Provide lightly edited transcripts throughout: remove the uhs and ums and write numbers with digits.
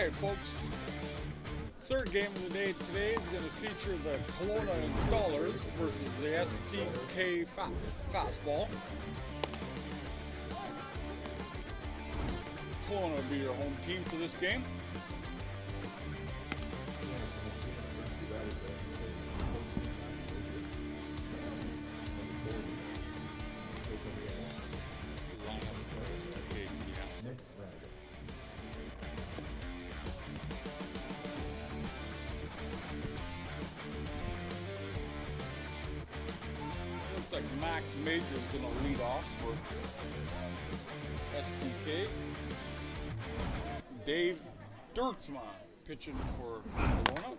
right, folks. Third game of the day today is going to feature the Kelowna Installers versus the STK Fastball. Kelowna will be your home team for this game. Looks like Max Major is going to lead off for STK. Dave Dirtsma pitching for Kelowna.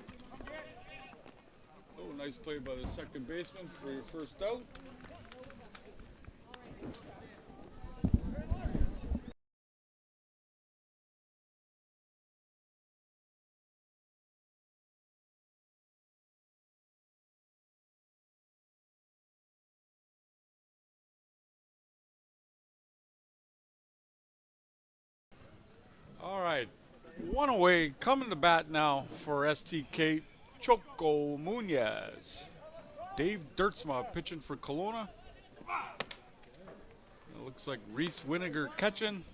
Oh, nice play by the second baseman for your first out. All right, one away, coming to bat now for STK, Choco Munoz. Dave Dirtsma pitching for Kelowna. It looks like Reese Winiger catching.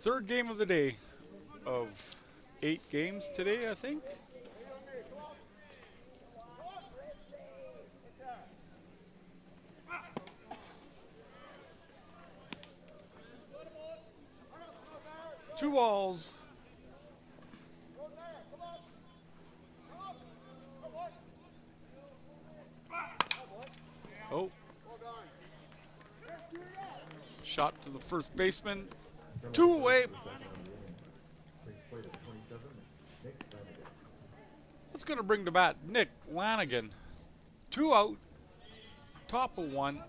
Third game of the day of 8 games today, I think. Two balls. Oh. Shot to the first baseman. 2 away. That's going to bring to bat Nick Lanigan. 2 out. Top of 1.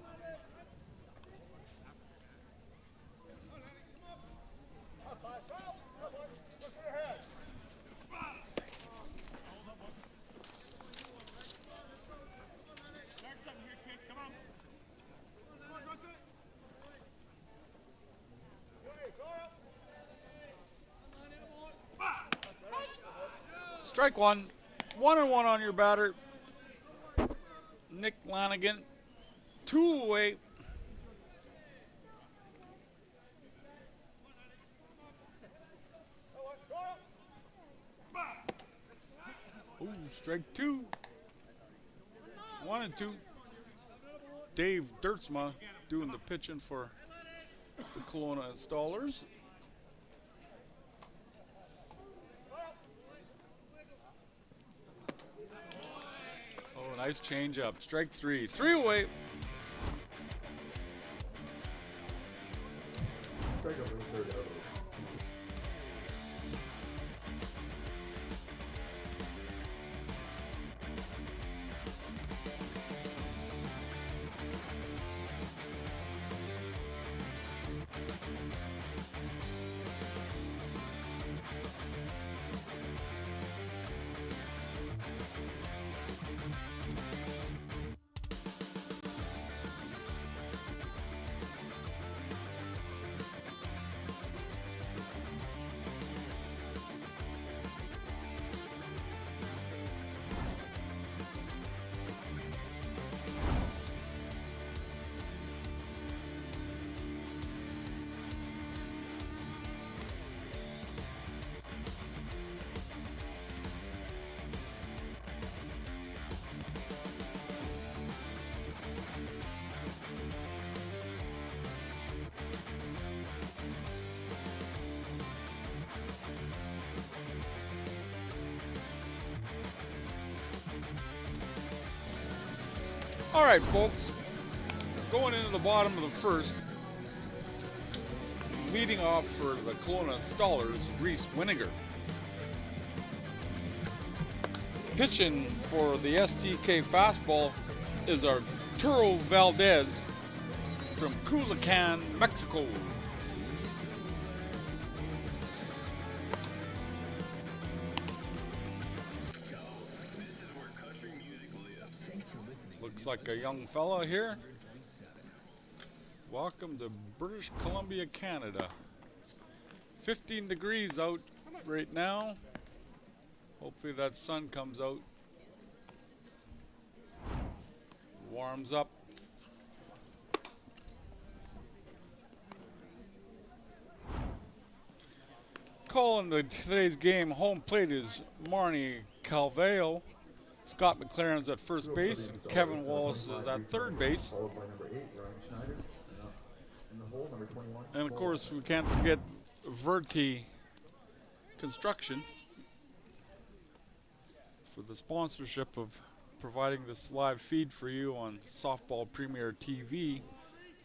Strike 1. 1-1 on your batter. Nick Lanigan. 2 away. Ooh, strike 2. 1-2. Dave Dirtsma doing the pitching for the Kelowna Installers. Nice change up. Strike 3. 3 away. All right, folks, going into the bottom of the first, leading off for the Kelowna Installers, Reese Winiger. Pitching for the STK Fastball is Arturo Valdez from Culiacan, Mexico. Looks like a young fella here. Welcome to British Columbia, Canada. 15 degrees out right now. Hopefully that sun comes out. Warms up. Calling today's game, home plate is Marnie Calveo. Scott McLaren's at first base, and Kevin Wallace is at third base. And of course, we can't forget Verti Construction for the sponsorship of providing this live feed for you on Softball Premier TV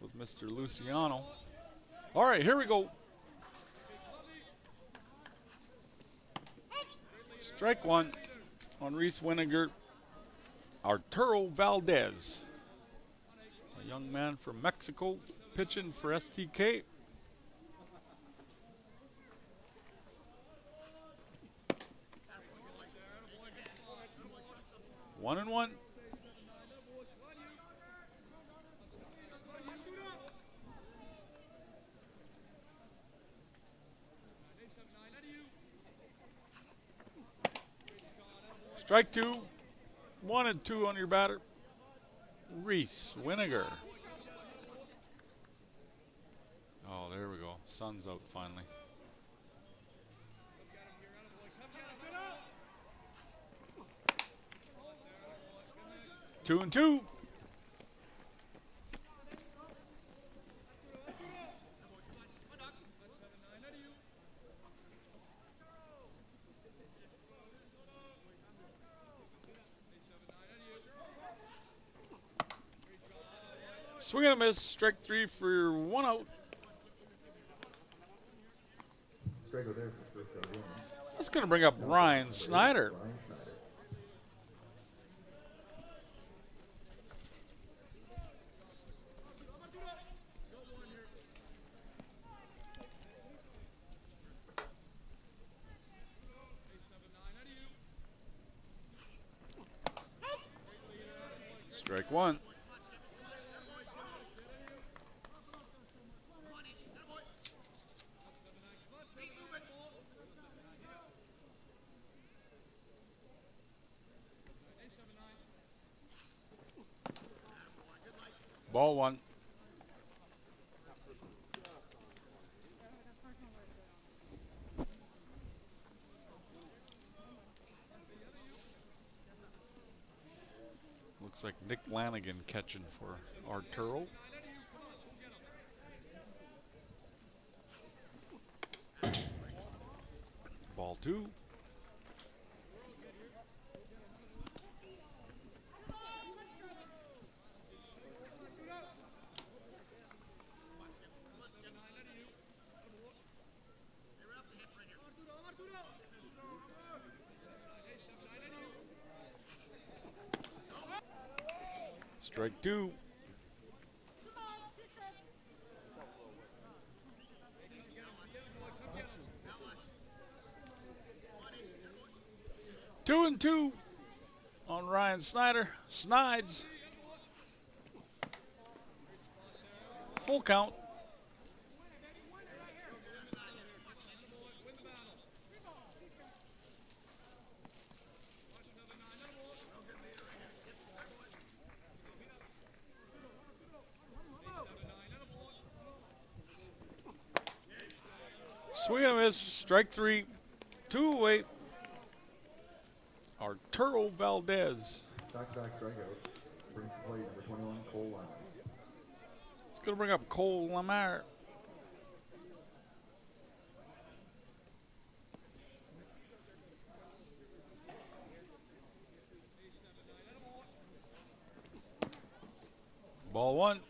with Mr. Luciano. All right, here we go. Strike one on Reese Winiger. Arturo Valdez, a young man from Mexico, pitching for STK. One and one. Strike two. 1 and 2 on your batter. Reese Winiger. Oh, there we go. Sun's out finally. Two and two. Swing and a miss. Strike three for 1 out. That's going to bring up Ryan Snyder. Strike one. Ball one. Looks like Nick Lanigan catching for Arturo. Ball two. Strike two. Two and two on Ryan Snyder. Snides. Full count. Swing and a miss. Strike three. Two away. Arturo Valdez. Back-to-back strikeouts. Brings to plate number 21, Cole Lamar. It's going to bring up Cole Lamar. Ball one.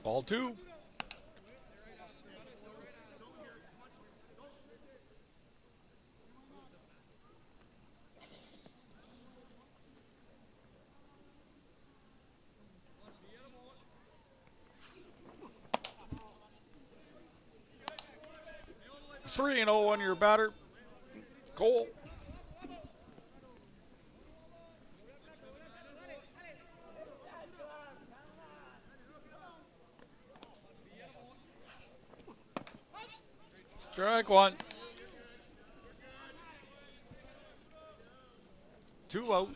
Ball two. 3-0 on your batter, Cole. Strike one. 2 out.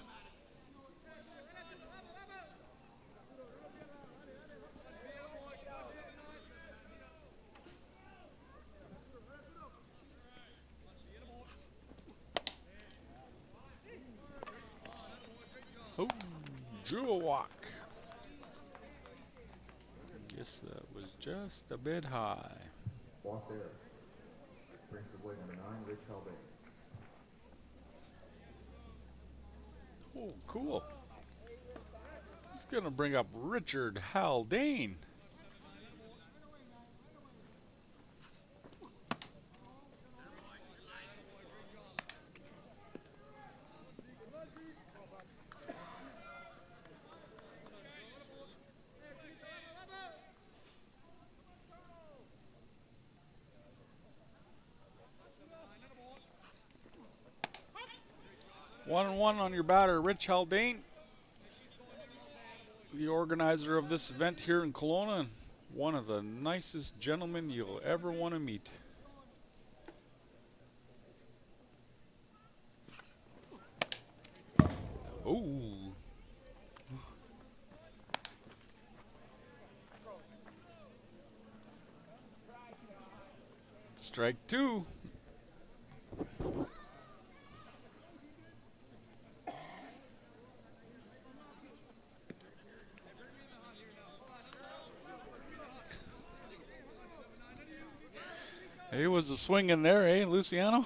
Oh, drew a walk. Guess that was just a bit high. Walk there. Brings the blade number 9, Rich Haldane. Oh, cool. It's going to bring up Richard Haldane. One and one on your batter, Rich Haldane, the organizer of this event here in Kelowna, and one of the nicest gentlemen you'll ever want to meet. Oh. Strike two. He was a swing in there, eh, Luciano?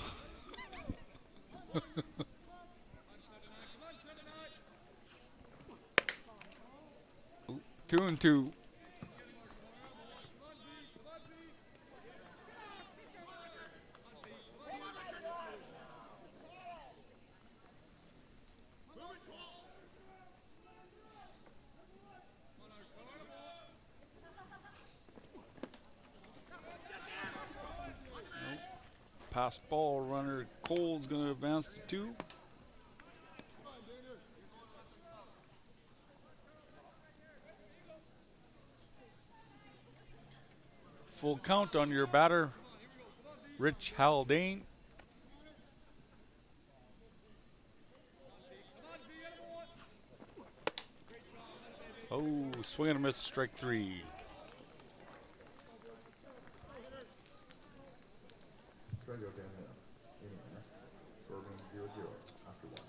Two and two. Pass ball runner Cole's going to advance to 2. Full count on your batter, Rich Haldane. Oh, swing and a miss, strike 3. Strike out down there. Innings. Score remains 0-0 after 1.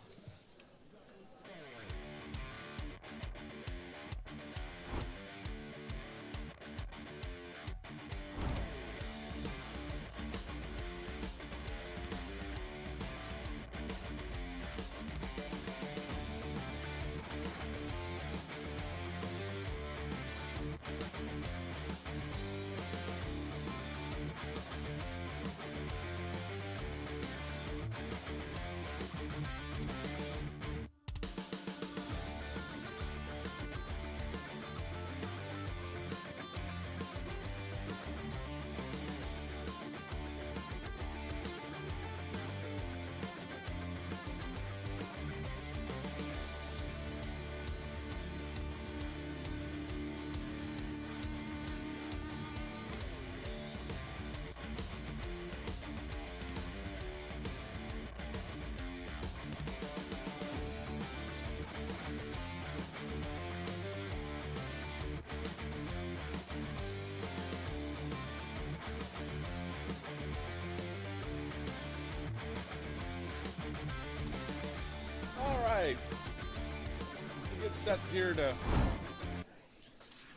We get set here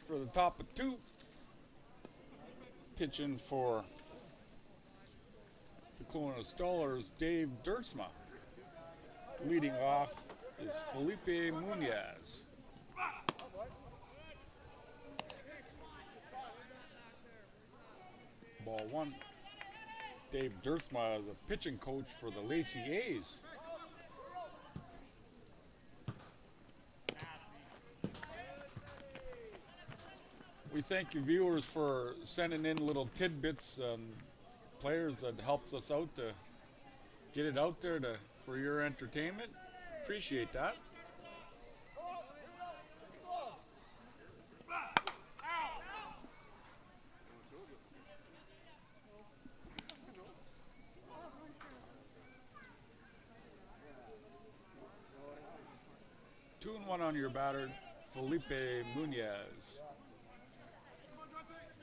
for the top of 2. Pitching for the Kelowna Stallers, Dave Dirtsma. Leading off is Felipe Munoz. Ball 1. Dave Dirtsma is a pitching coach for the Lacey A's. We thank you viewers for sending in little tidbits players that helps us out to get it out there for your entertainment. Appreciate that. Two and one on your batter, Felipe Munoz.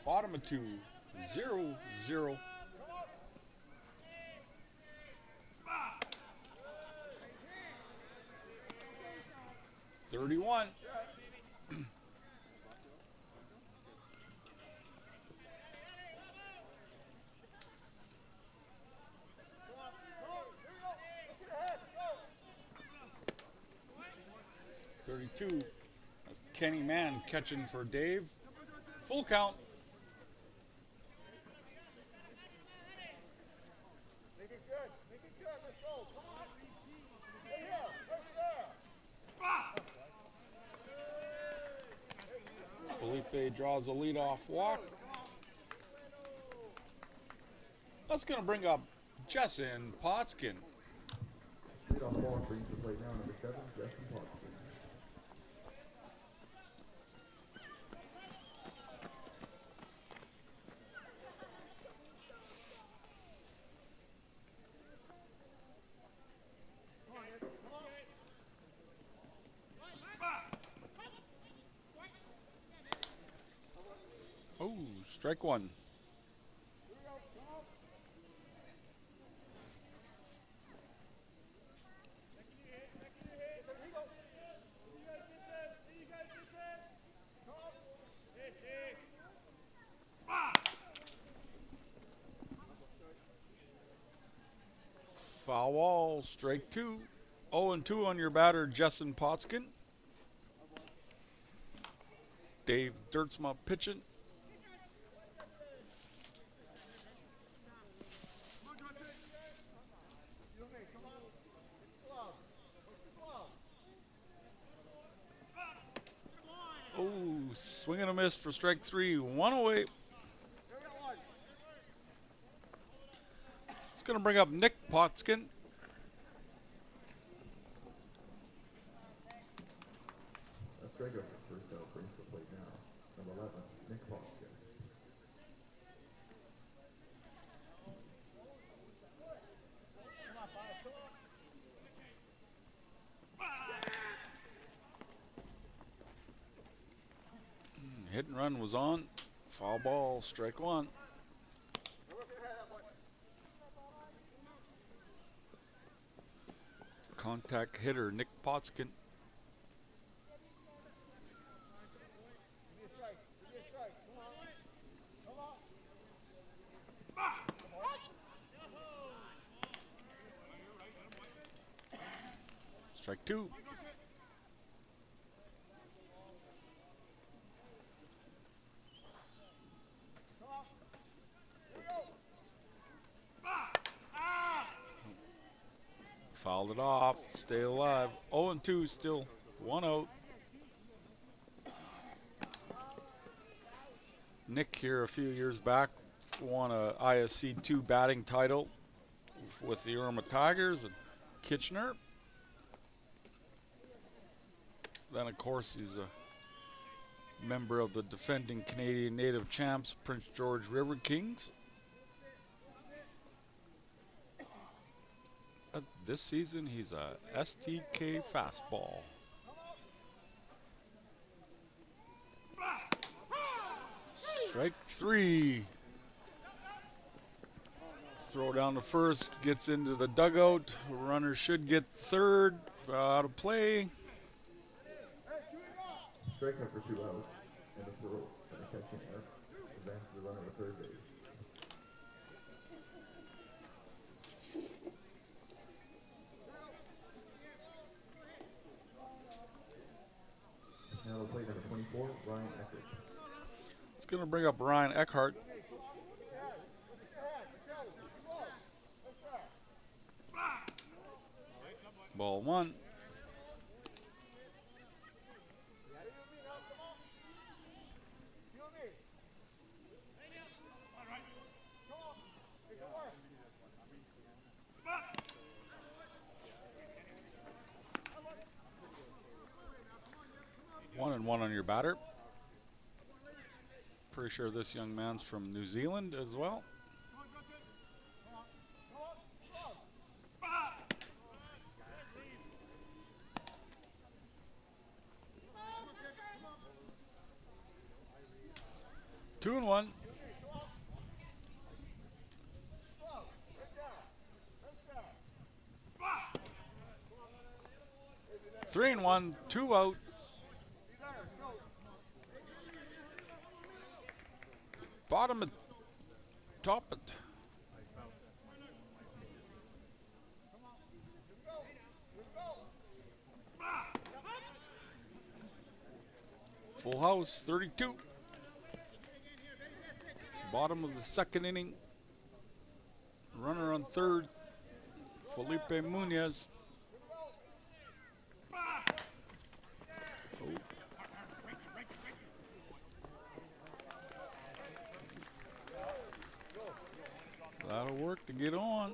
Bottom of two, 0-0. $31. 32. That's Kenny Mann catching for Dave. Full count. Make it good. Make it good. Let's go. Come on. Stay here. Right there. Felipe draws a leadoff walk. That's going to bring up Justin Potskin. Leadoff ball brings the plate now, number 7, Justin Potskin. Oh, strike one. Foul ball, strike two. 0-2 on your batter, Justin Potskin. Dave Dirtsma pitching. Oh, swing and a miss for strike three. One away. It's going to bring up Nick Potskin. A strikeout for first out brings the plate now, number 11, Nick Potskin. Hit and run was on. Foul ball, strike one. Contact hitter, Nick Potskin. Strike two. Fouled it off. Stay alive. 0-2 still. 1 out. Nick here a few years back won a ISC 2 batting title with the Irma Tigers and Kitchener. Then of course he's a member of the defending Canadian native champs Prince George River Kings. This season, he's a STK Fastball. Strike three. Throw down to first, gets into the dugout. Runner should get third. Out of play. Strikeout for 2 outs, and a throw and a catching error. Advances the runner to third base. Now the plate number 24, Ryan Eckert. It's going to bring up Ryan Eckhart. Ball one. 1-1 on your batter. Pretty sure this young man's from New Zealand as well. Two and one. 3-1, 2 out. Bottom it, top it. Full house, 32. Bottom of the second inning. Runner on third, Felipe Munoz. Oh. That'll work to get on.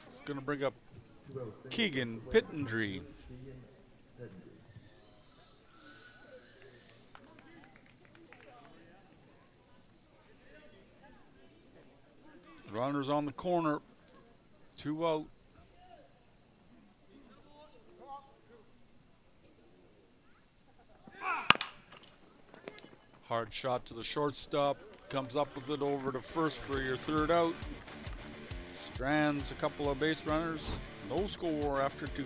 It's going to bring up Keegan Pittendry. Runners on the corner, 2 out. Hard shot to the shortstop, comes up with it over to first for your 3rd out. Strands a couple of base runners, no score after 2.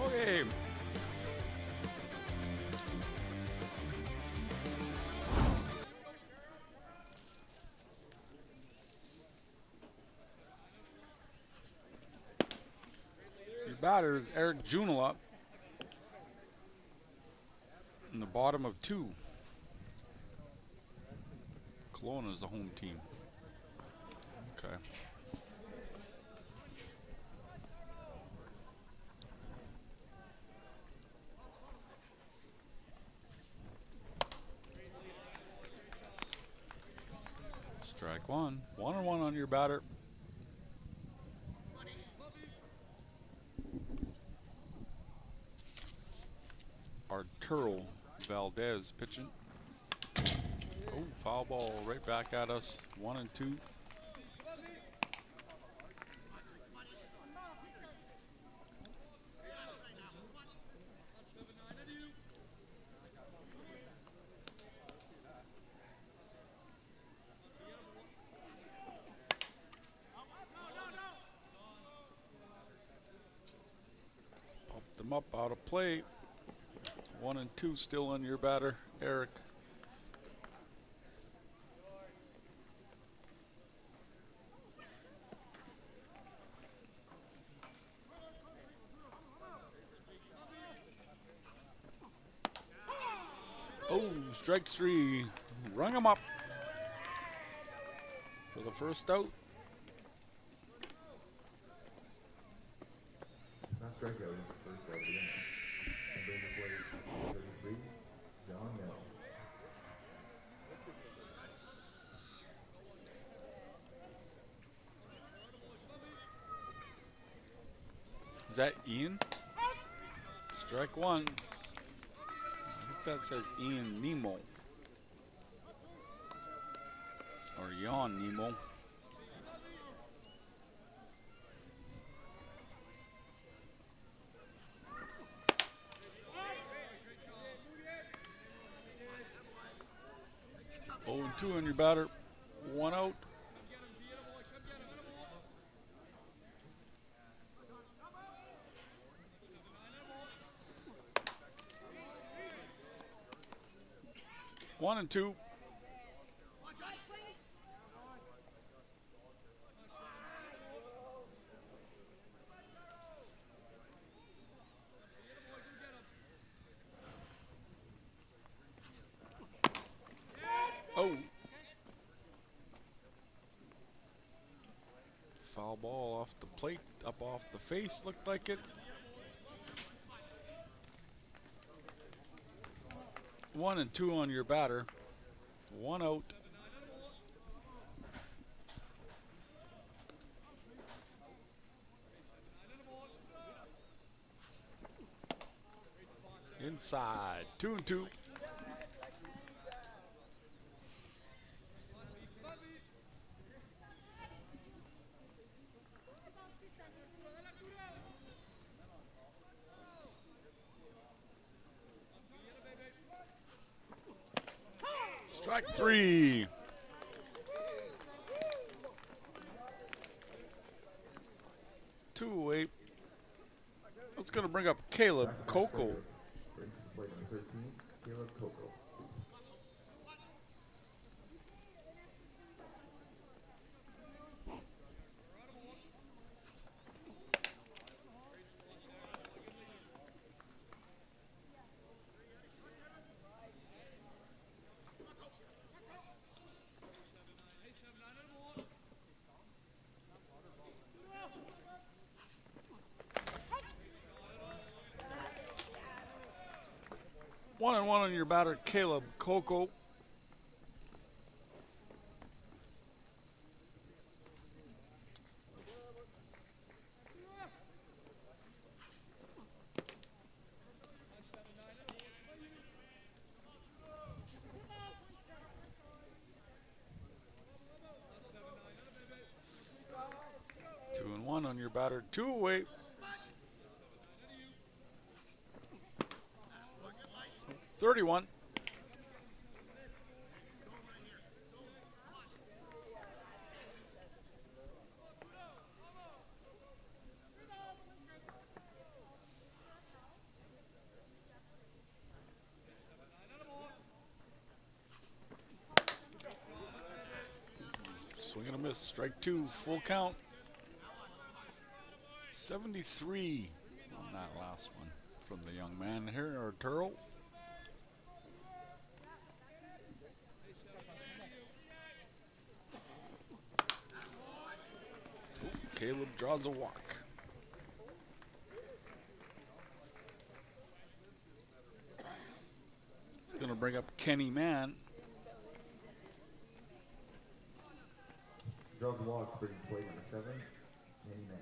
Okay. Your batter is Eric Junela in the bottom of 2. Kelowna is the home team. Okay. Strike 1. 1-1 on your batter. Arturo Valdez pitching. Oh, foul ball right back at us. 1-2. Popped them up out of play. 1-2 still on your batter, Eric. Oh, strike 3. Rung him up for the first out. Last strikeout in the first out of the inning. And bring the plate 33, John Mel. Is that Ian? Strike one. I think that says Ian Nemo. Or Jan Nemo. Oh, and 2 on your batter. 1 out. One and 2. Oh. Foul ball off the plate, up off the face, looked like it. 1 and 2 on your batter. 1 out. Inside. 2 and 2. Strike 3. Two away. That's going to bring up Caleb Coco. Brings to the plate number 13, Caleb Coco. One and 1 on your batter, Caleb Coco. Two and 1 on your batter, 2 away. $31. Swing and a miss. Strike 2. Full count. 73 on that last one from the young man here, Arturo. Caleb draws a walk. It's going to bring up Kenny Mann. Draws a walk, brings to plate number 7, Kenny Mann.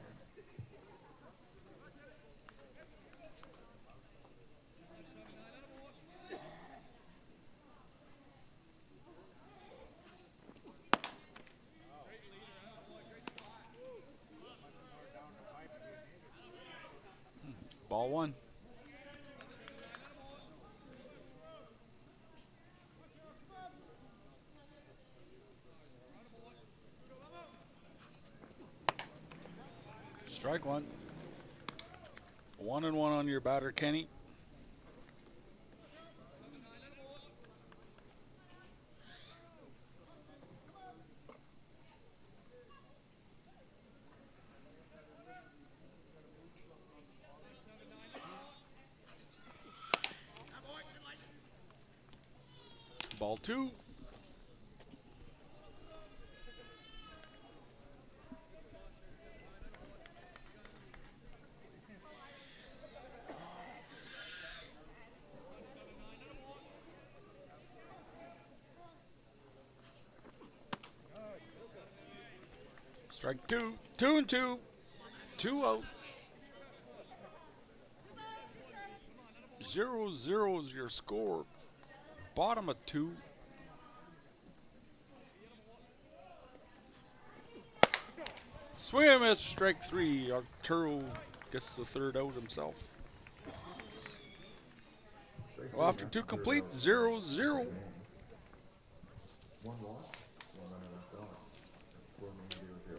Ball 1. Strike 1. 1 and 1 on your batter, Kenny. Ball 2. Strike 2. 2 and 2. 2 out. 0-0 is your score. Bottom of 2. Swing and a miss, strike 3. Arturo gets the third out himself. Well, after 2 complete, 0-0. One loss, one runner left on. Score remains 0-0.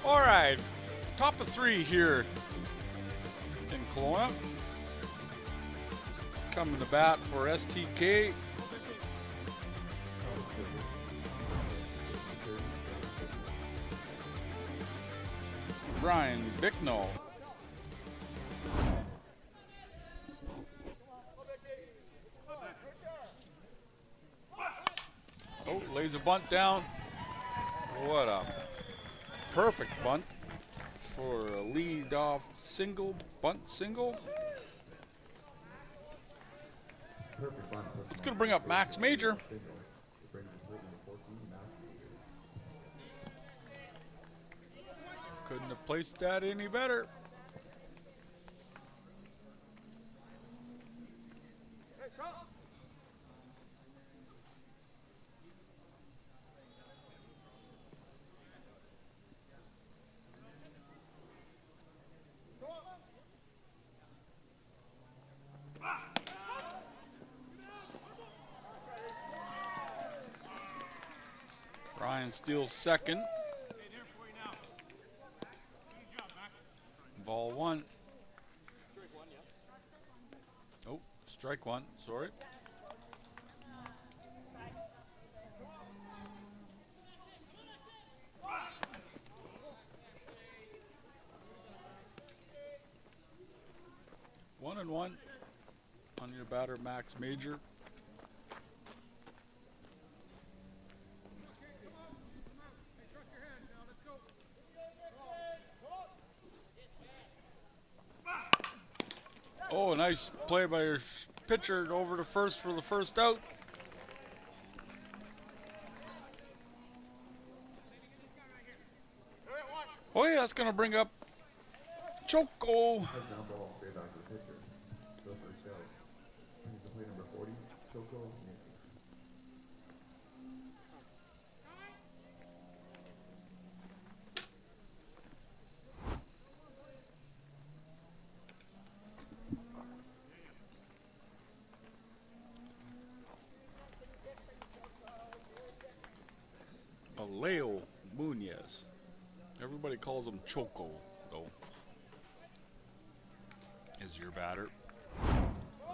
All right, top of 3 here in Kelowna. Coming to bat for STK. Brian Bicknell. Oh, lays a bunt down. What a perfect bunt for a lead-off single, bunt single. Perfect bunt. It's going to bring up Max Major. Couldn't have placed that any better. Ryan steals second. Ball 1. Oh, strike 1, sorry. One and one on your batter, Max Major. Oh, nice play by your pitcher over to first for the first out. Oh yeah, that's gonna bring up Choco. Leo Munoz. Everybody calls him Choco, though. Is your batter.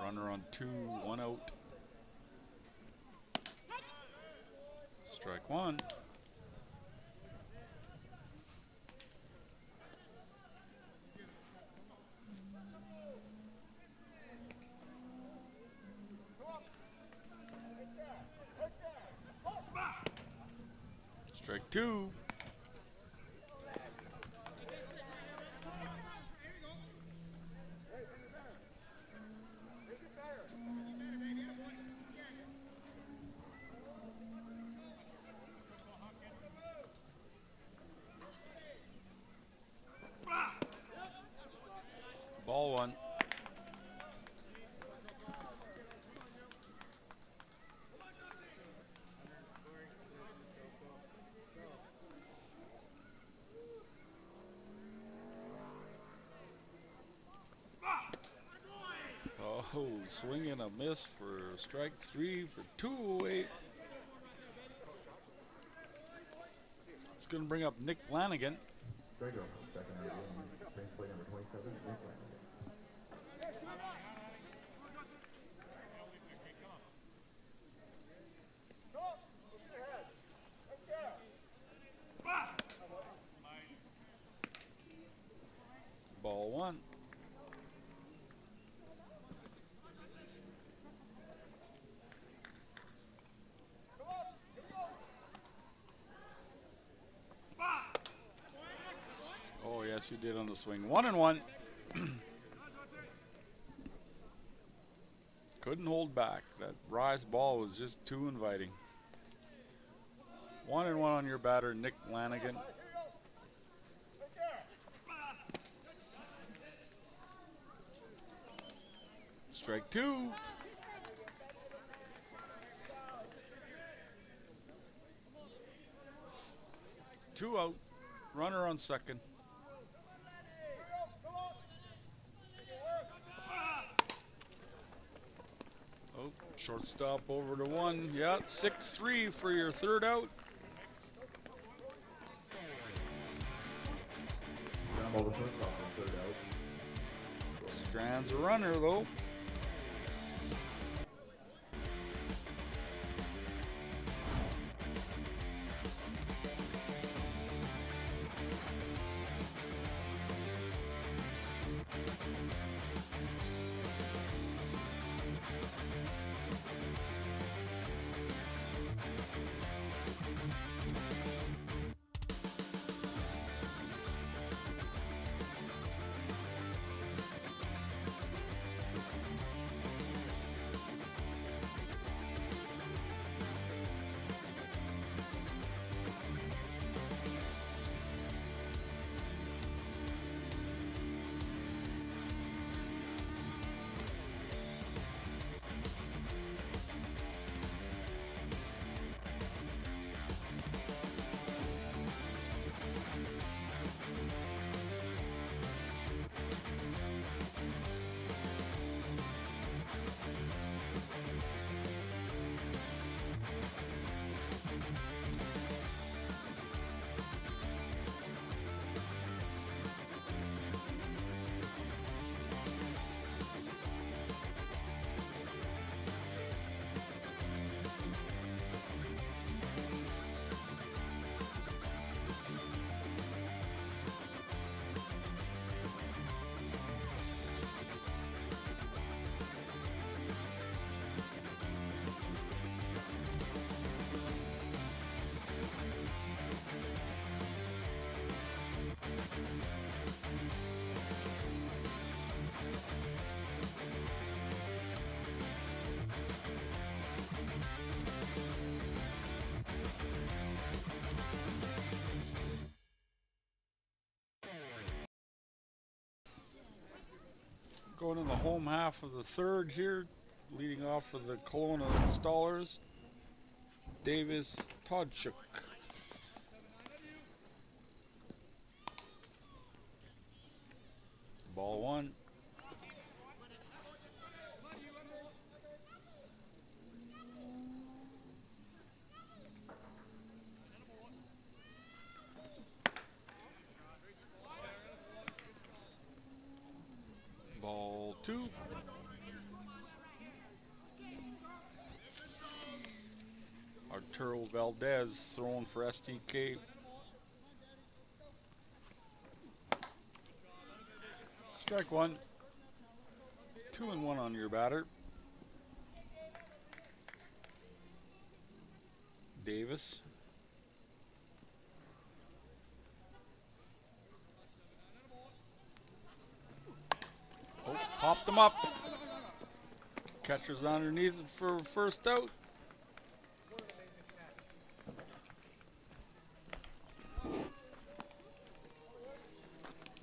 Runner on 2, 1 out. Strike 1. Strike 2. Oh, swing and a miss for strike 3 for 2 away. It's going to bring up Nick Flanagan. Strikeout, second out of the inning. Brings play number 27, Nick Flanagan. Stop. Look ahead. Right there. Ball 1. Come on. Here we go. Oh, yes, he did on the swing. 1-1. Couldn't hold back. That rise ball was just too inviting. 1-1 on your batter, Nick Flanagan. Here we go. Right there. Strike 2. 2 out. Runner on second. Here we go. Come on. Oh, shortstop over to 1. Yeah, 6-3 for your third out. Ground ball to shortstop for third out. Strands a runner though. Going in the home half of the third here, leading off for the Kelowna installers, Davis Todchuk. Ball 1. Ball 2. Arturo Valdez throwing for STK. Strike 1. 2-1 on your batter. Davis. Oh, popped him up. Catcher's underneath it for first out.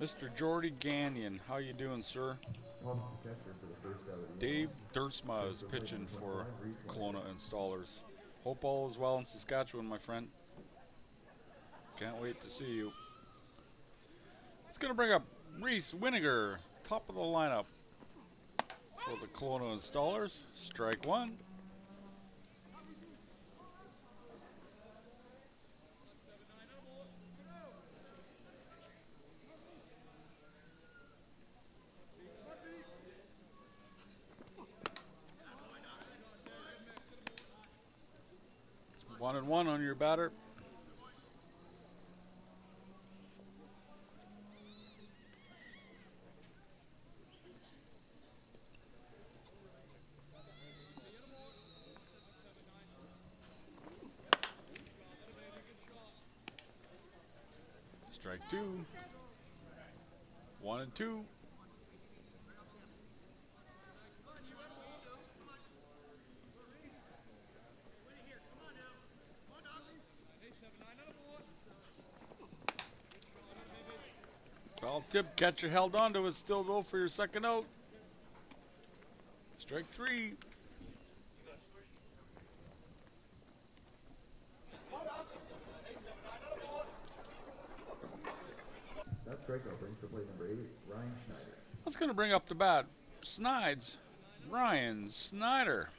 Mr. Jordy Gagnon, how you doing, sir? Thomas the catcher for the first out of the Dave inning. Dersma is pitching for Kelowna installers. Hope all is well in Saskatchewan, my friend. Can't wait to see you. It's going to bring up Reese Winiger, top of the lineup for for the Kelowna Installers. Strike one. It's 1-1 on your batter. Strike two. 1-2. Foul tip, catcher held on to it, still go for your second out. Strike three. That strikeout brings to plate number 8, Ryan Schneider. That's going to bring up the bat. Snides. Ryan Snyder.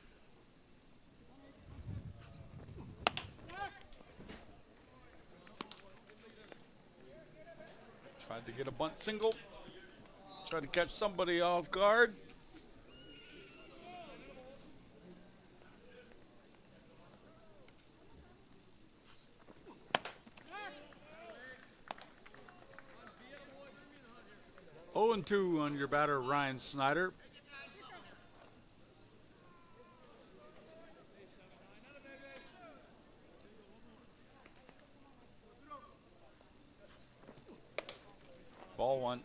Tried to get a bunt single. Tried to catch somebody off guard. Oh and 2 on your batter, Ryan Snyder. Ball one.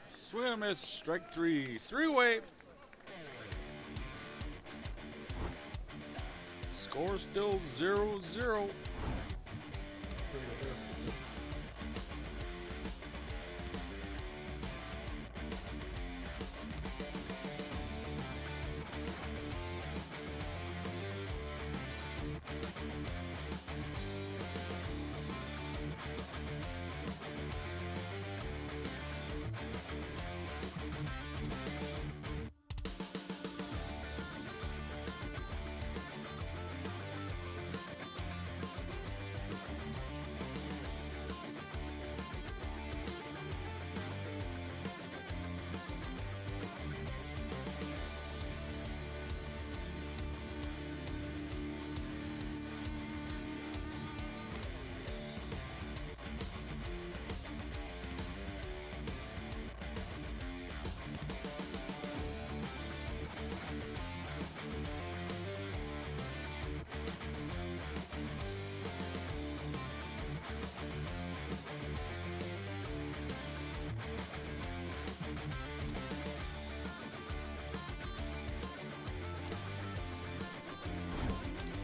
Swing and a miss. Strike three. Three-way. Score still 0-0.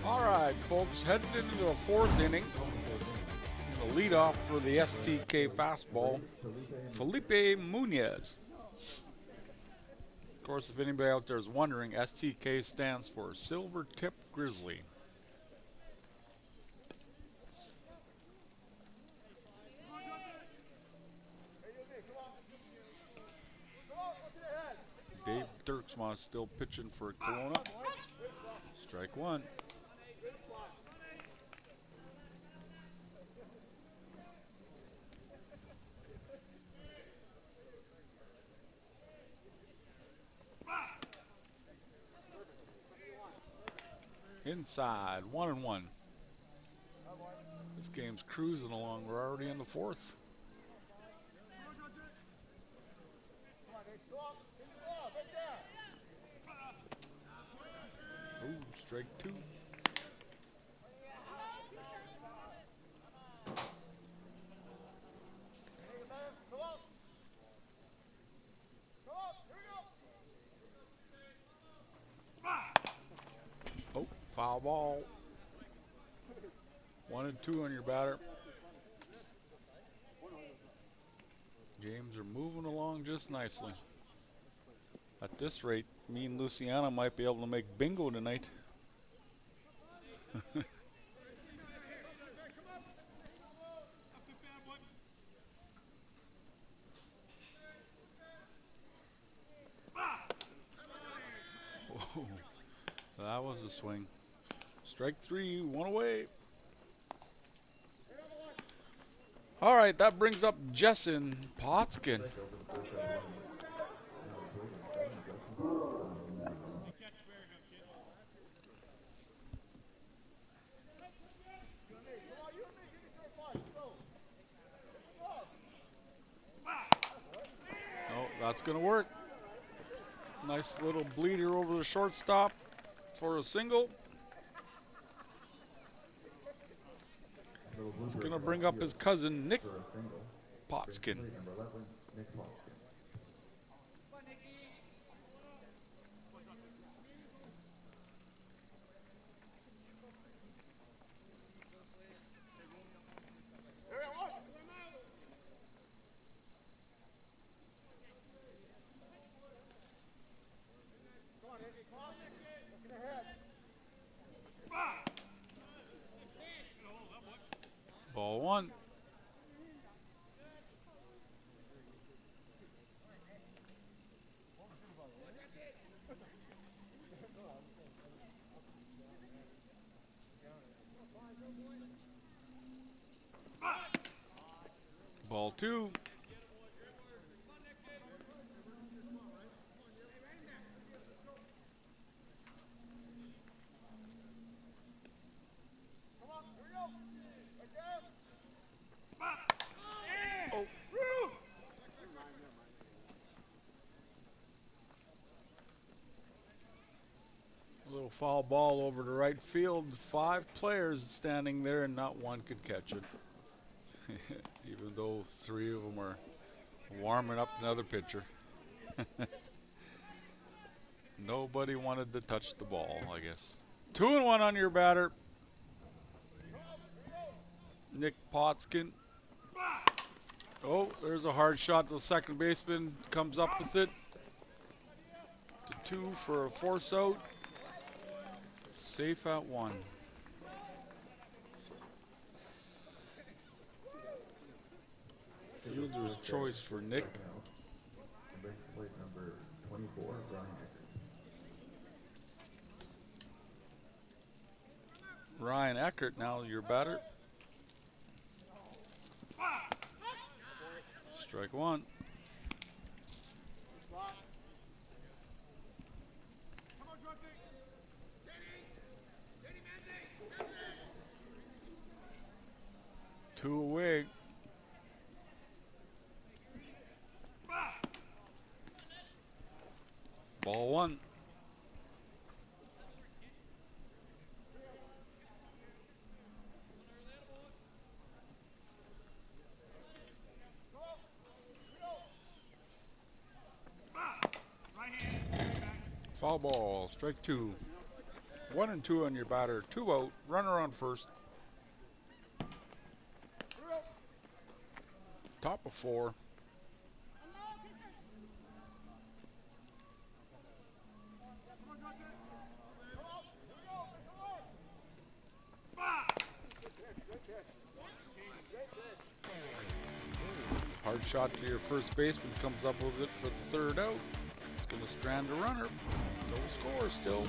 All right, folks, heading into the fourth inning. The leadoff for the STK Fastball, Felipe Muñez. Of course, if anybody out there is wondering, STK stands for Silver Tip Grizzly. Dave Dirksma still pitching for Kelowna. Strike one. Inside, 1-1. This game's cruising along. We're already in the fourth. Ooh, strike two. Oh, foul ball. 1-2 on your batter. Games are moving along just nicely. At this rate, me and Luciana might be able to make bingo tonight. Whoa, that was a swing. Strike 3, 1 away. All right, that brings up Jessen Potskin. Oh, that's going to work. Nice little bleeder over the shortstop for a single. It's going to bring up his cousin, Nick Potskin. Ball 1. Ball 2. Oh. A little foul ball over to right field. 5 players standing there and not one could catch it. Even though 3 of them were warming up another pitcher. Nobody wanted to touch the ball, I guess. 2-1 on your batter, Nick Potskin. Oh, there's a hard shot to the second baseman. Comes up with it. To 2 for a force out. Safe at 1. Fielder's choice for Nick. Plate number 24, Ryan Eckert now your batter. Strike 1. Two away. Ball 1. Foul ball, strike 2. 1 and 2 on your batter, 2 out, runner on first. Top of 4. Hard shot to your first baseman, comes up with it for the 3rd out. It's going to strand a runner. No score still.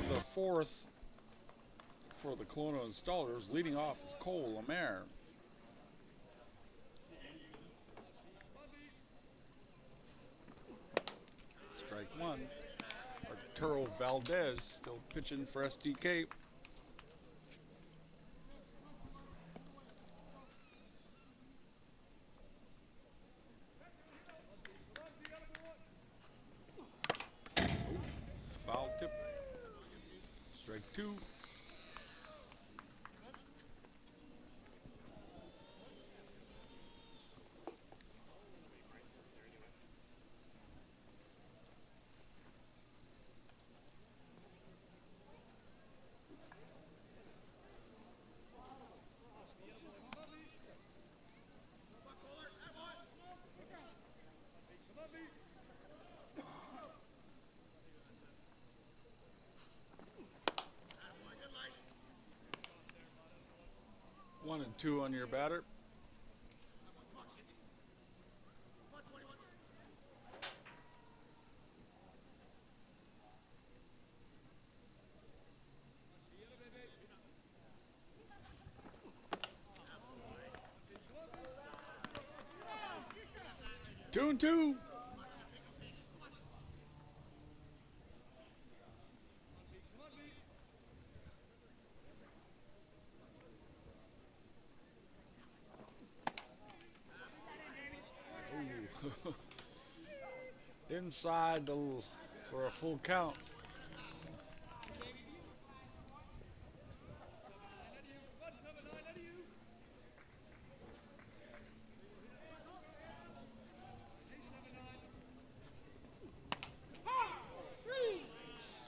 the fourth for the Kelowna Installers. Leading off is Cole Lemaire. Strike one. Arturo Valdez still pitching for STK. Foul tip. Strike two. One and two on your batter. Two and two. Ooh. Inside for a full count.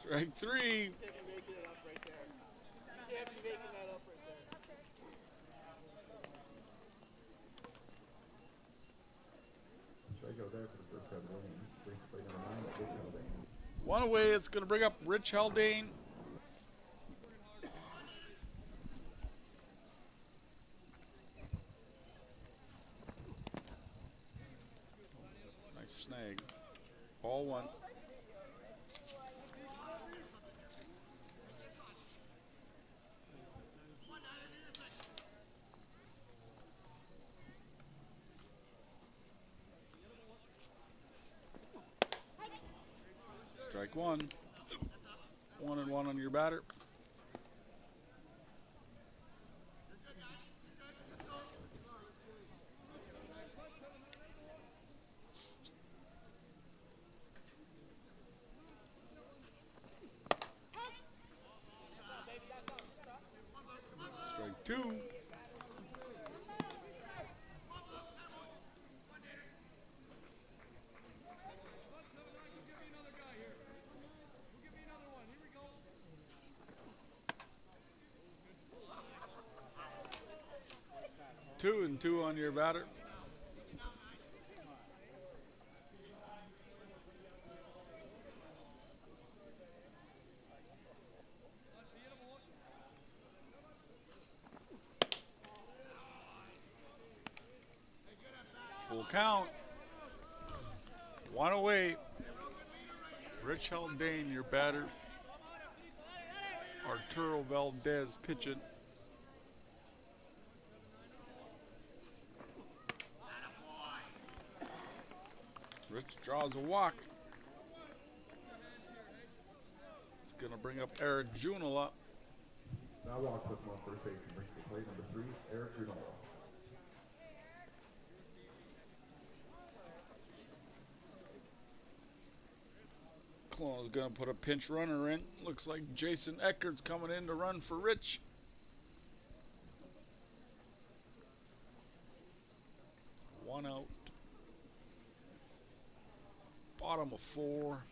Strike three. Strikeout there for the first out of the inning. Brings play number 9, Rich Haldane. One away. It's going to bring up Rich Haldane. Nice snag. Ball one. Strike one. 1-1 on your batter. Strike two. Two and two on your batter. Full count. One away. Rich Haldane, your batter. Arturo Valdez pitching. Rich draws a walk. It's going to bring up Eric Junel up. Now walks with him on first base and brings to play number 3, Eric Grunwald. Kelowna's going to put a pinch runner in. Looks like Jason Eckert's coming in to run for Rich. One out. Bottom of 4.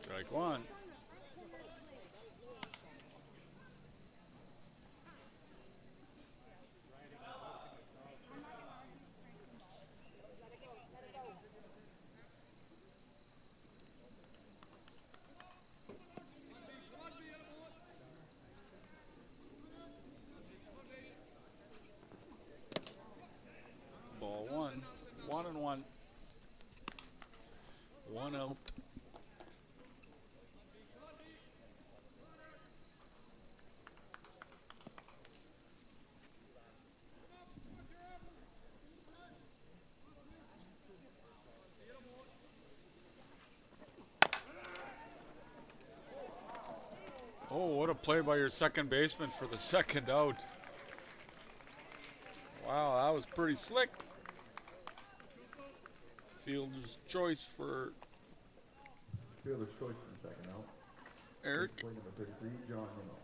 Strike one. Oh, what a play by your second baseman for the second out. Wow, that was pretty slick. Fielder's choice for Fielder's choice for the second out. Eric. Play number 33, John Nimmo.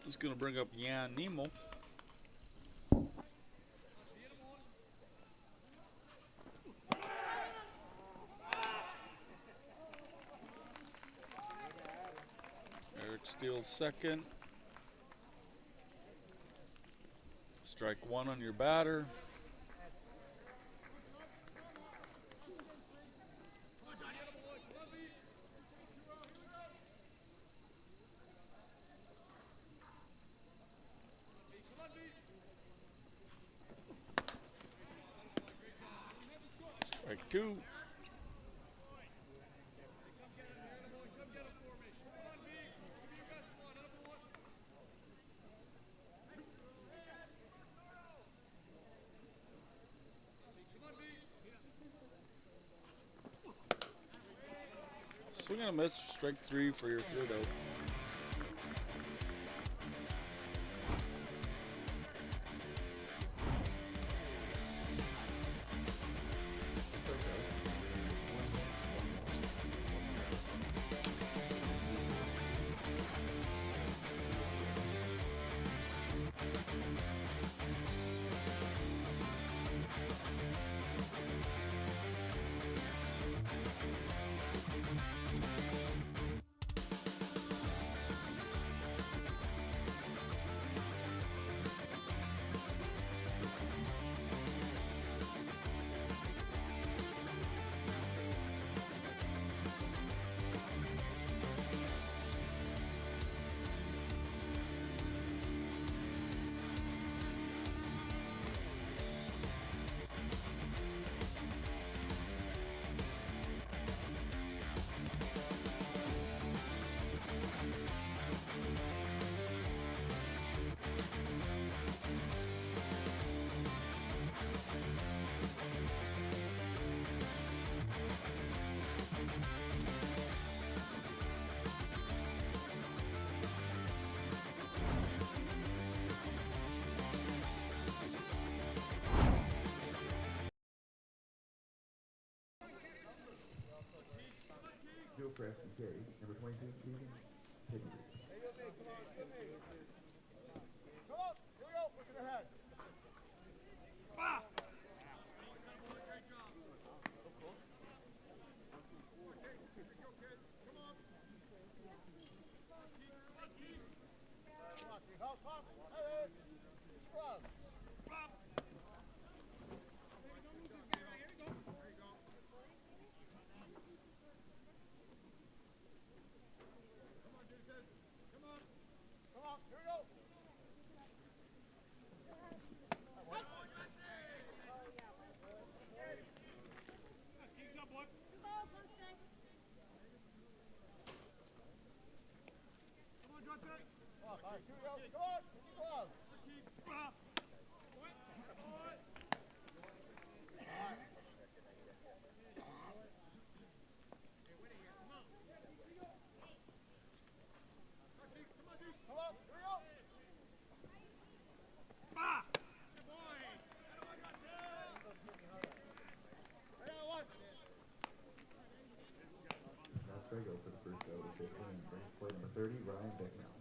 He's going to bring up Jan Nemo. Eric steals second. Strike one on your batter. Strike two. Swing and a miss, strike three for your third out. Joe for STK, number 22, Stephen Higgins. Hey, you me, come on, you me. Come on, here we go, looking ahead. Go for the first out of 15. Brings play number 30, Ryan Becknell.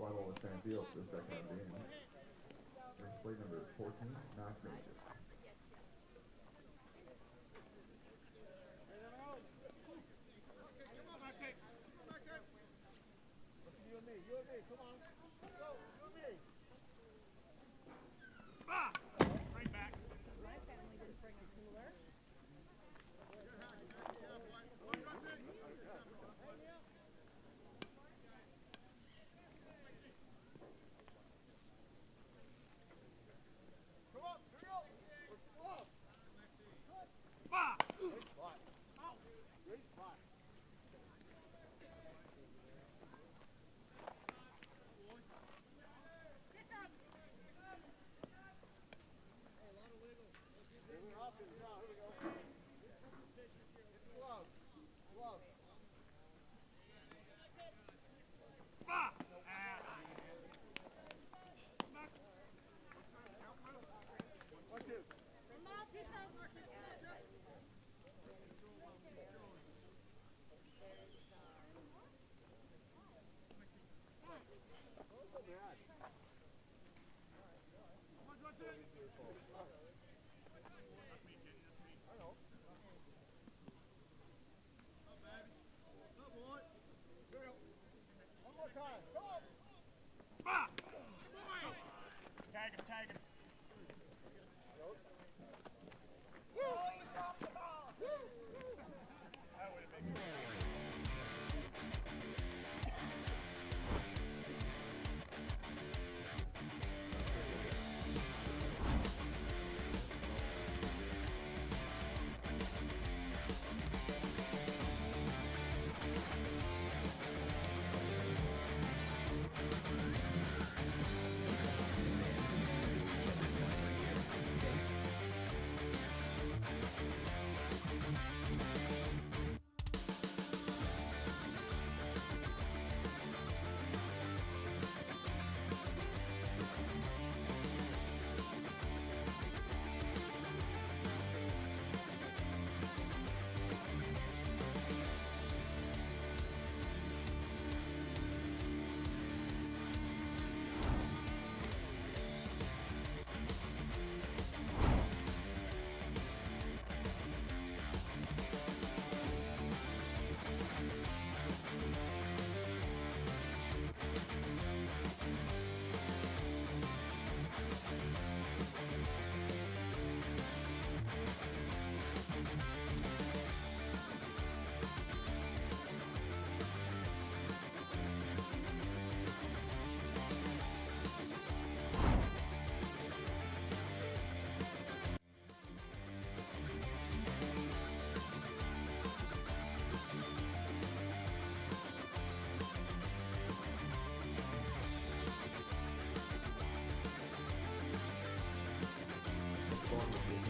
Fly ball in center field for the second out of the inning. Brings play number 14, Max Major. You and me, come on. Let's go, you and me. Right back. My family didn't bring us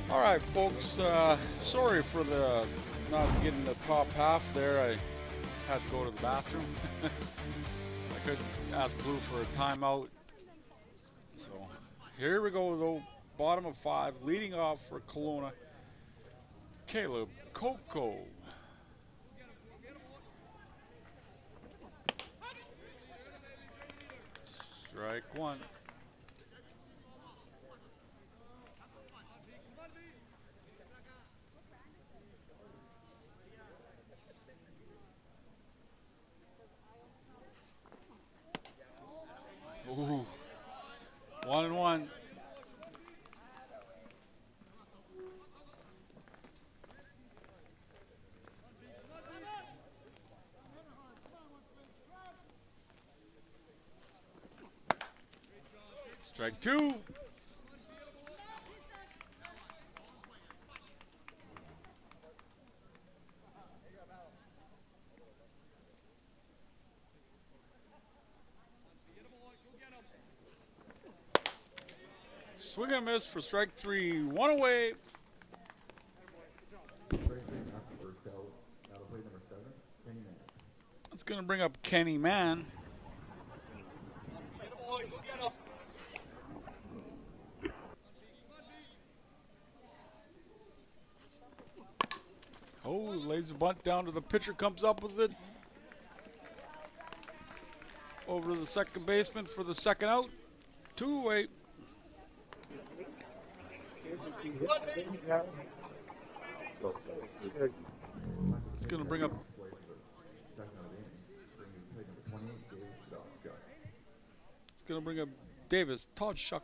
All right, folks. Sorry for the not getting the top half there. I had to go to the bathroom. I couldn't ask Blue for a timeout. So here we go, though. Bottom of 5, leading off for Kelowna, Caleb Coco. Strike one. Ooh. 1-1. Strike two. Swing and a miss for strike three. One away. Strike three after first out. That'll play number 7, Kenny Mann. That's going to bring up Kenny Mann. Oh, lays the bunt down to the pitcher, comes up with it. Over to the second baseman for the second out. 2 away. It's going to bring up Davis Todshuck.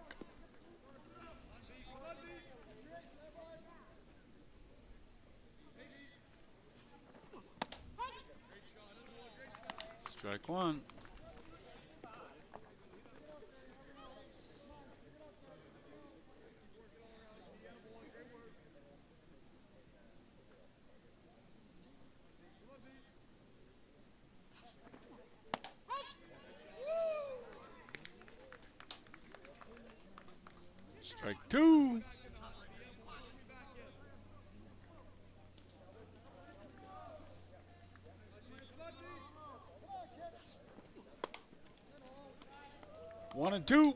Strike one. Strike two. One and two.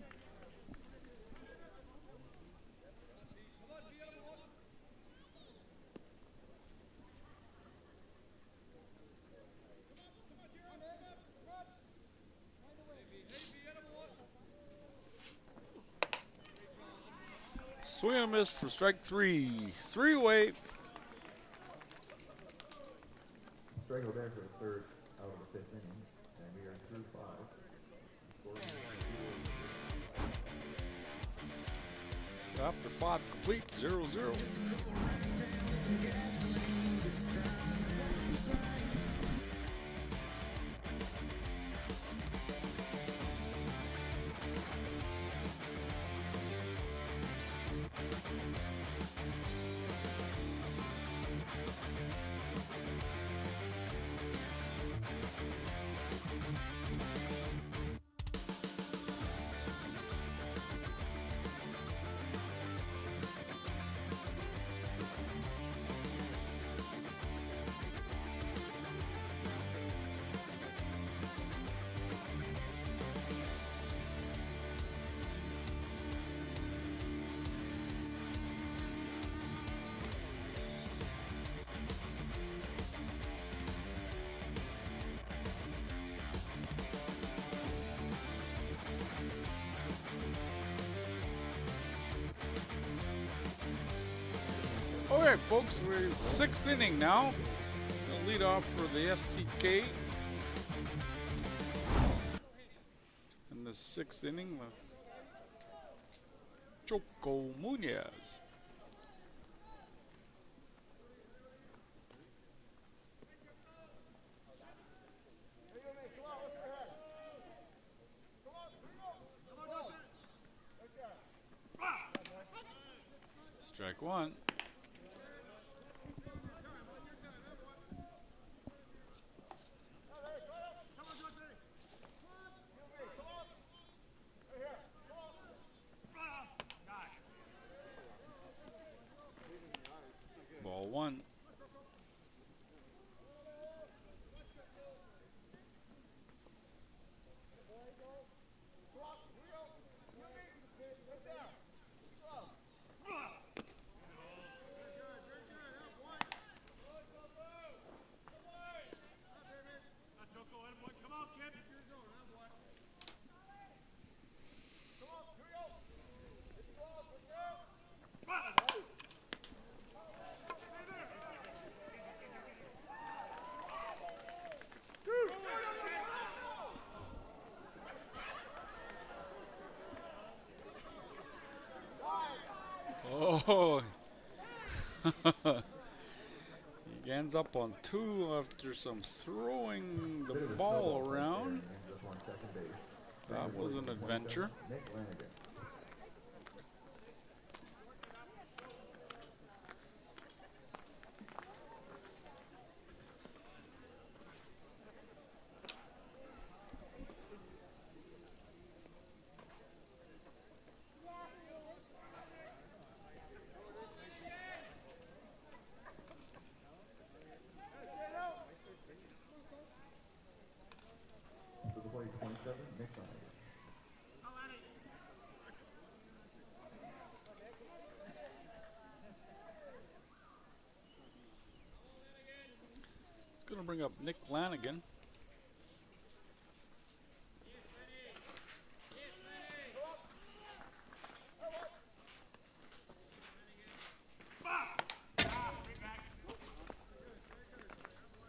Swing and a miss for strike three. 3 away. Struggle there for the third out of the fifth inning, and we are through 5. So after 5 complete, 0-0. Okay, folks, we're 6th inning now. Gonna lead off for the STK. In the 6th inning, Choco Munoz. Strike one. Ball one. Oh, he ends up on 2 after some throwing the ball around. That was an adventure. Nick Lanigan. To the plate, 27, Nick Lanigan. It's going to bring up Nick Lanigan.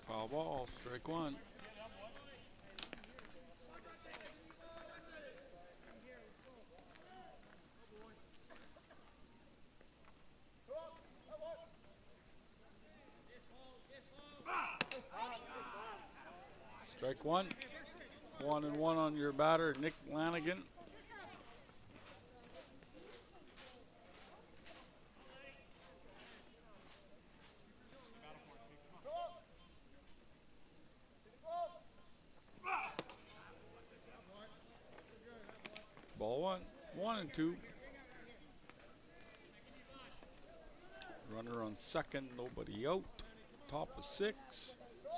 Foul ball, strike one. Strike one. 1-1 on your batter, Nick Lanigan. Ball one. 1 and 2. Runner on second, nobody out. Top of 6,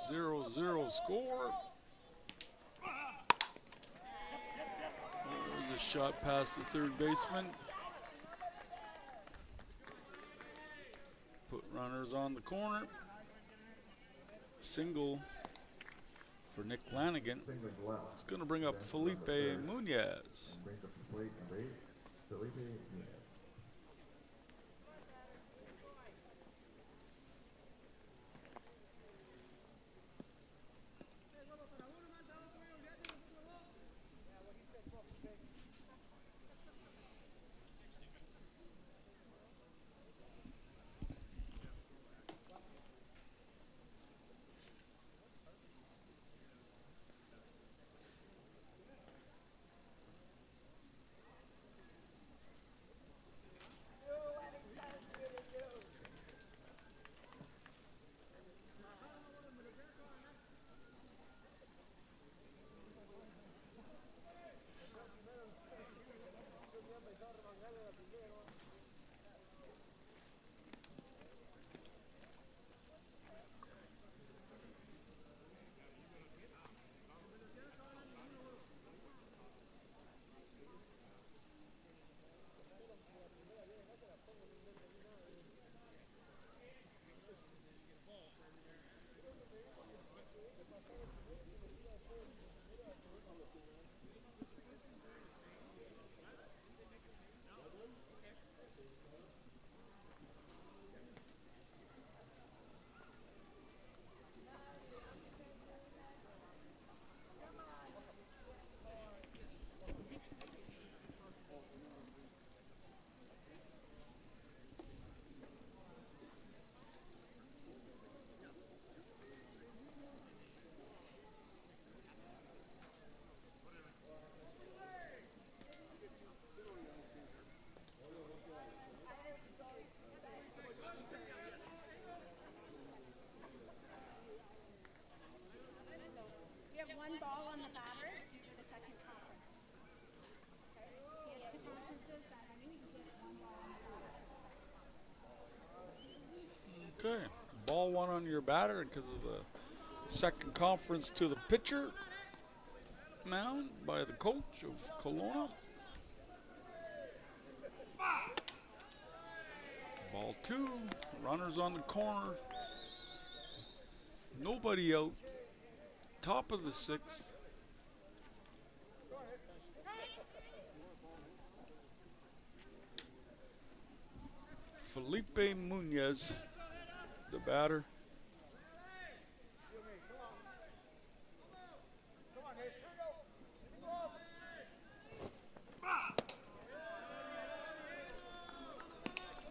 0-0 score. There's a shot past the third baseman. Put runners on the corner. Single for Nick Lanigan. Single left. It's going to bring up Felipe Munoz. Brings up the plate, number 8, Felipe Munoz. We have one ball on the batter due to the second conference. Okay? We have 2 conferences that ending. We get 1 ball on the batter. Okay, ball 1 on your batter because of the second conference to the pitcher mound by the coach of Kelowna. Ball 2, runners on the corner. Nobody out. Top of the 6th. Felipe Munoz, the batter. Come on, Hayes. Here we go.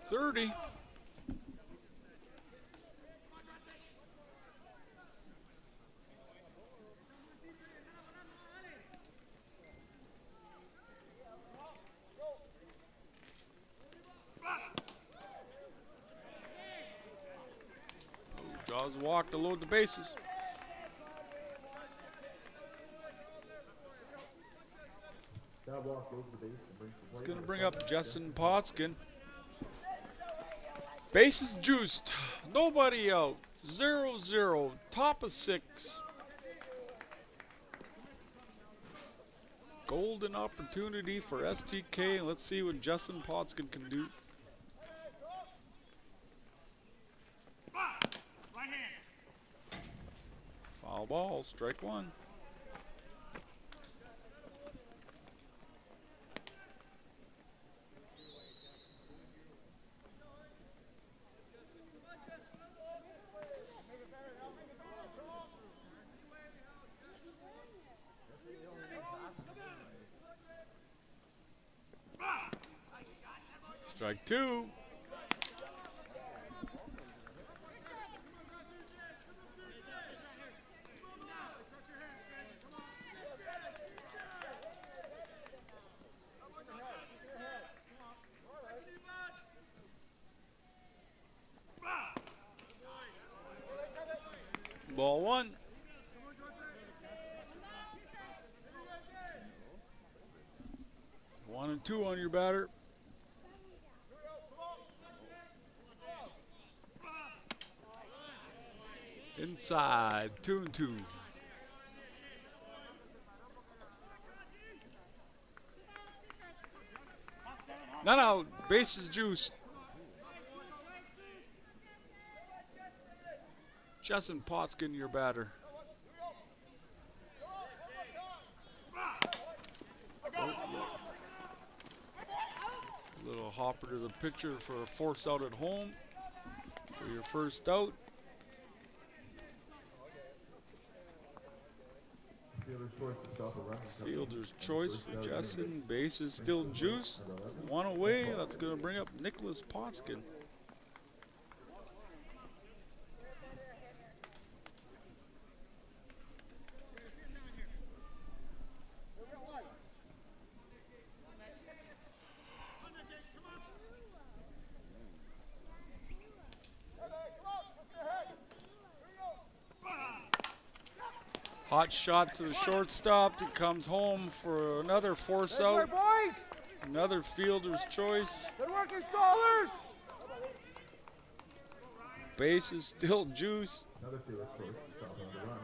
30. Jaws walk to load the bases. That walk goes to base and brings the It's plate going to number bring 7, up Justin Potskin. Bases juiced. Nobody out. 0-0. Top of 6. Golden opportunity for STK. Let's see what Justin Potskin can do. Foul ball. Strike 1. Strike 2. Ball 1. One and 2 on your batter. Inside, 2-2. Not out, bases juiced. Justin Potskin, your batter. Little hopper to the pitcher for a force out at home for your first out. Fielder's choice to stop a run. Fielder's choice for Justin. Base is still juiced. One away. That's going to bring up Nicholas Potskin. Hot shot to the shortstop. He comes home for another force Good out. work, boys. Another fielder's choice. Good work, installers. Base is still juiced. Another fielder's choice to stop on the run.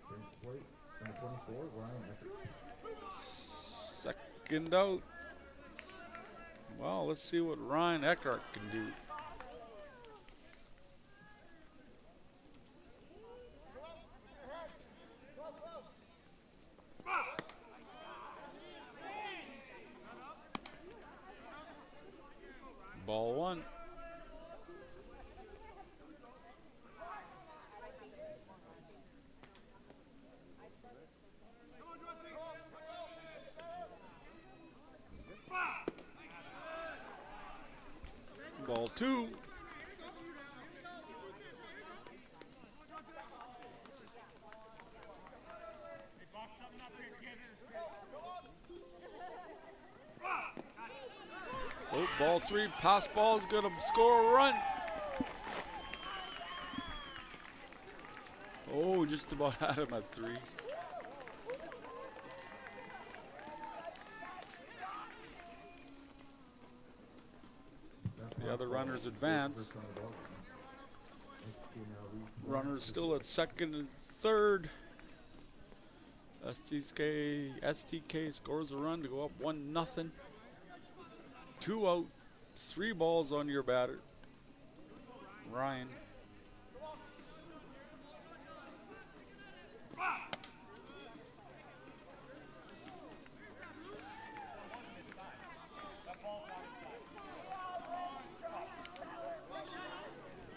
Brings plate, number 24, Ryan Eckert. Second out. Well, let's see what Ryan Eckhart can do. Ball one. Ball two. Oh, ball three. Pass ball is going to score a run. Oh, just about had him at three. The other runners advance. Runners still at second and third. STK scores a run to go up 1-0. 2 out, 3 balls on your batter, Ryan.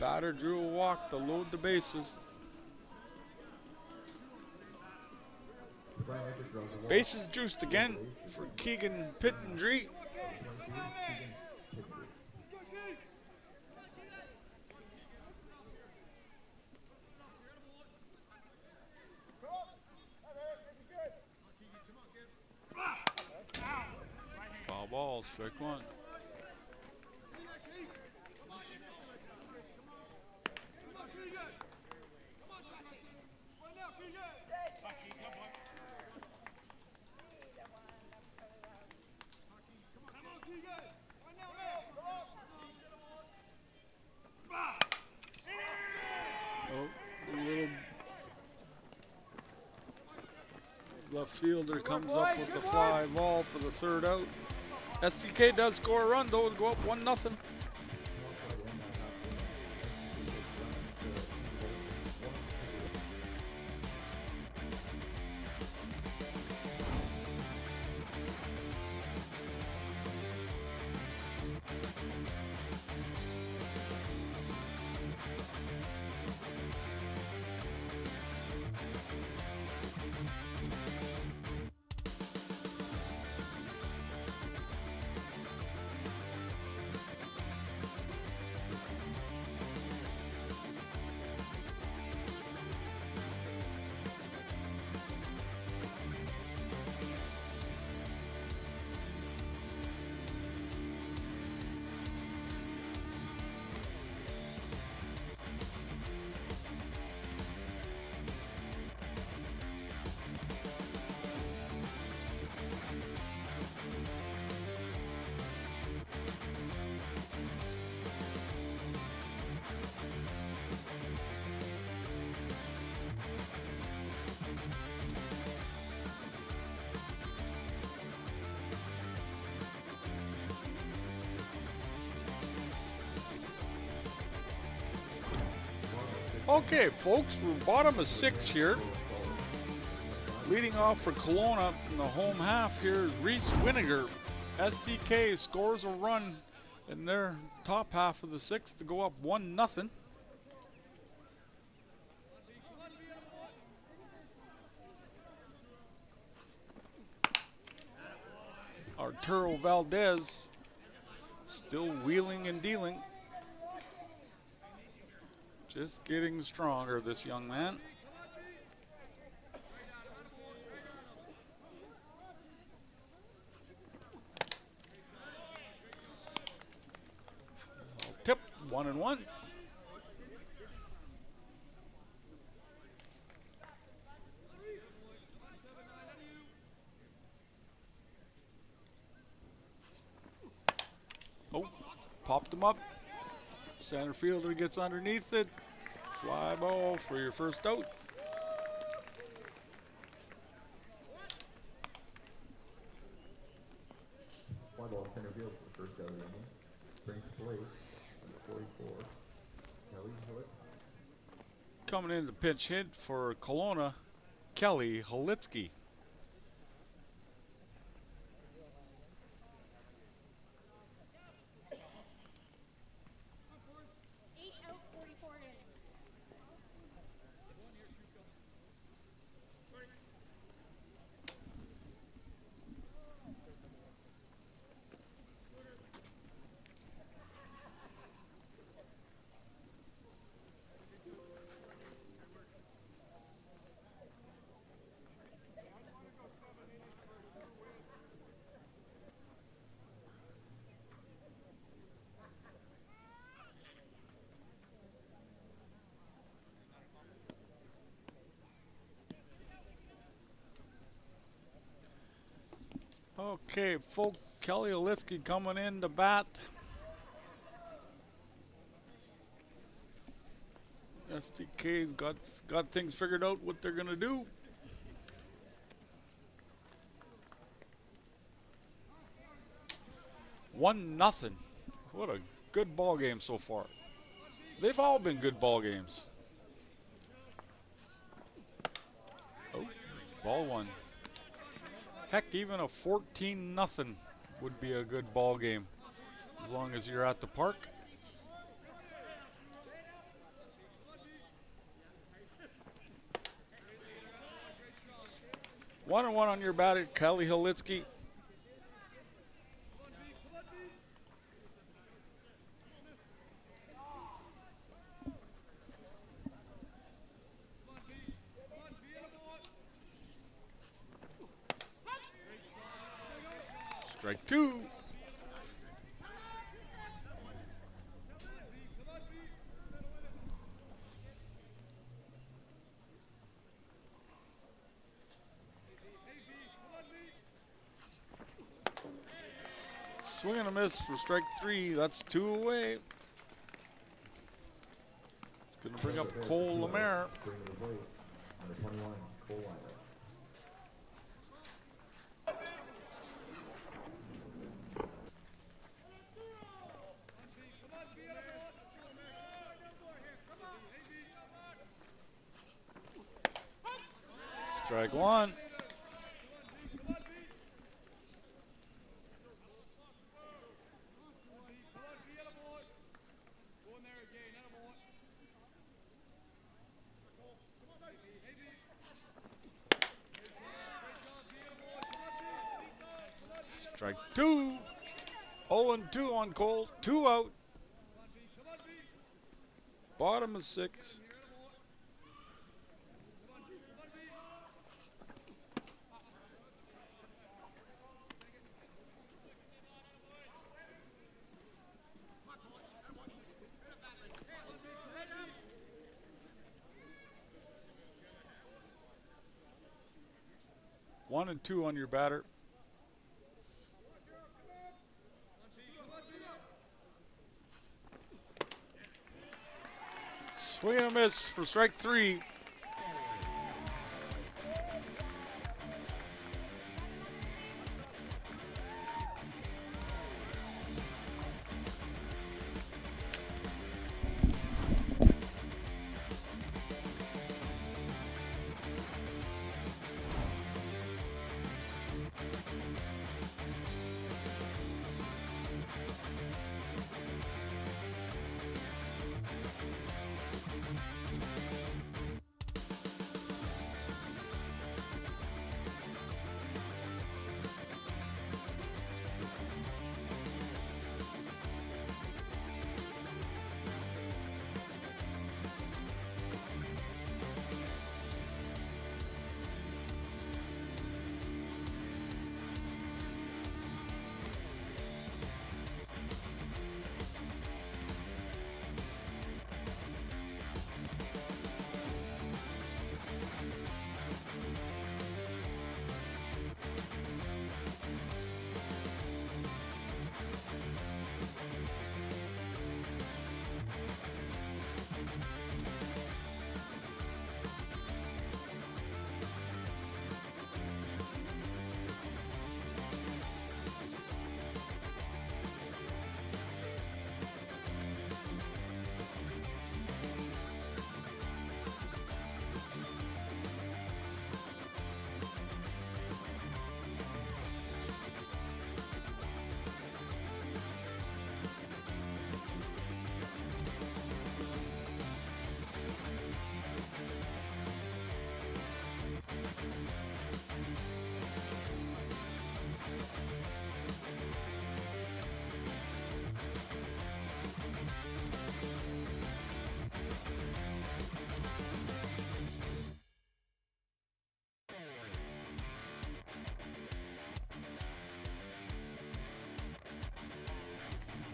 Batter drew a walk to load the bases. Bases juiced again for Keegan Pittendree. Foul ball, strike one. Left fielder comes up with the fly ball for the third out. STK does score a run though to go up 1-0. Okay, folks, we're bottom of 6 here. Leading off for Kelowna in the home half here is Reese Winiger. STK scores a run in their top half of the 6th to go up 1-0. Arturo Valdez still wheeling and dealing. Just getting stronger, this young man. Tip, 1-1. Oh, popped him up. Center fielder gets underneath it. Fly ball for your first out. Fly ball center field for the first out of the inning. Brings play number 44. Kelly Hood. Coming in to pinch hit for Kelowna, Kelly Halitsky. 8 out, 44 innings. Okay, folks, Kelly Halitsky coming in to bat. STK's got things figured out what they're gonna do. One nothing. What a good ball game so far. They've all been good ball games. Oh, ball one. Heck, even a 14-0 would be a good ball game as long as you're at the park. One and one on your batter, Kelly Halitsky. Strike two. Swing and a miss for strike three. That's 2 away. It's going to bring up Cole Lemaire. Bring to the plate. Number 21, Cole Weiler. Strike one. Strike two. 0-2 on Cole. 2 out. Bottom of 6. One and two on your batter. Swing and a miss for strike three.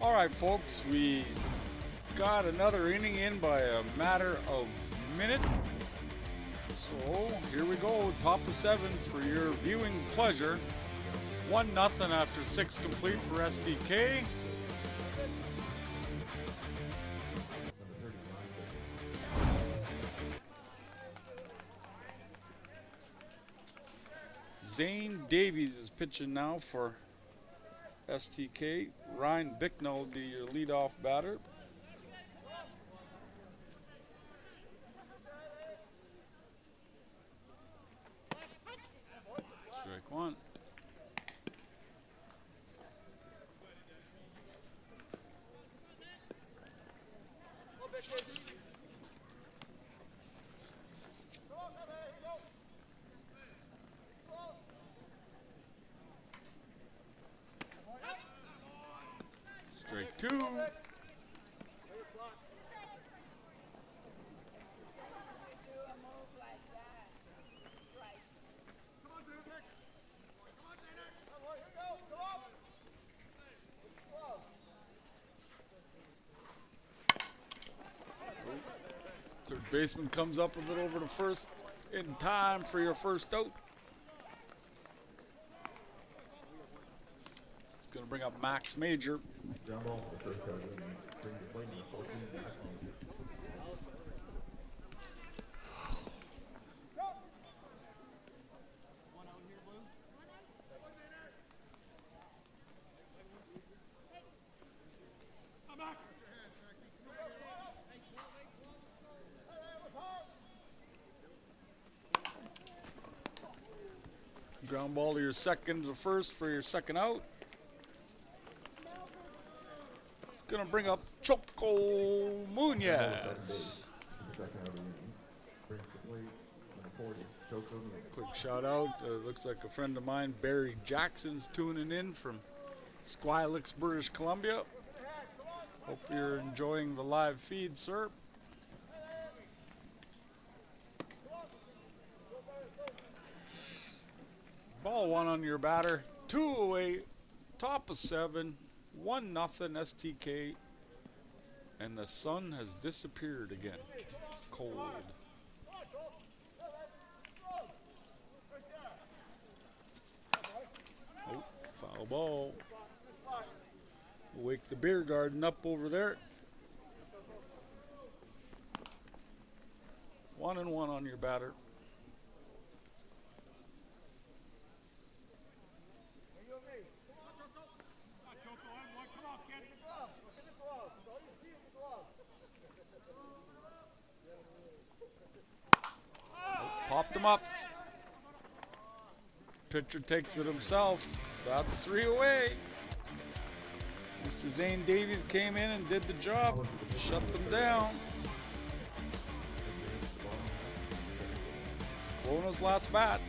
All right, folks, we got another inning in by a matter of minute. So here we go, top of 7 for your viewing pleasure. 1-0 after 6 complete for STK. Zane Davies is pitching now for STK. Ryan Bicknell will be your leadoff batter. Strike 1. Strike 2. Third baseman comes up with it over to first in time for your first out. It's going to bring up Max Major. Ground ball for the first out and bring the plate in 14 back home. Ground ball to your second to the first for your second out. It's going to bring up Choco Munoz. Second out of the inning. Brings the plate, number 40, Choco Munoz. Quick shout out. Looks like a friend of mine, Barry Jackson's tuning in from Squilix, British Columbia. Hope you're enjoying the live feed, sir. Ball 1 on your batter. 2 away. Top of 7. 1-0 STK. And the sun has disappeared again. It's cold. Oh, foul ball. Wake the beer garden up over there. 1-1 on your batter. Popped him up. Pitcher takes it himself. That's 3 away. Mr. Zane Davies came in and did the job. Shut them down. Kelowna's last bat.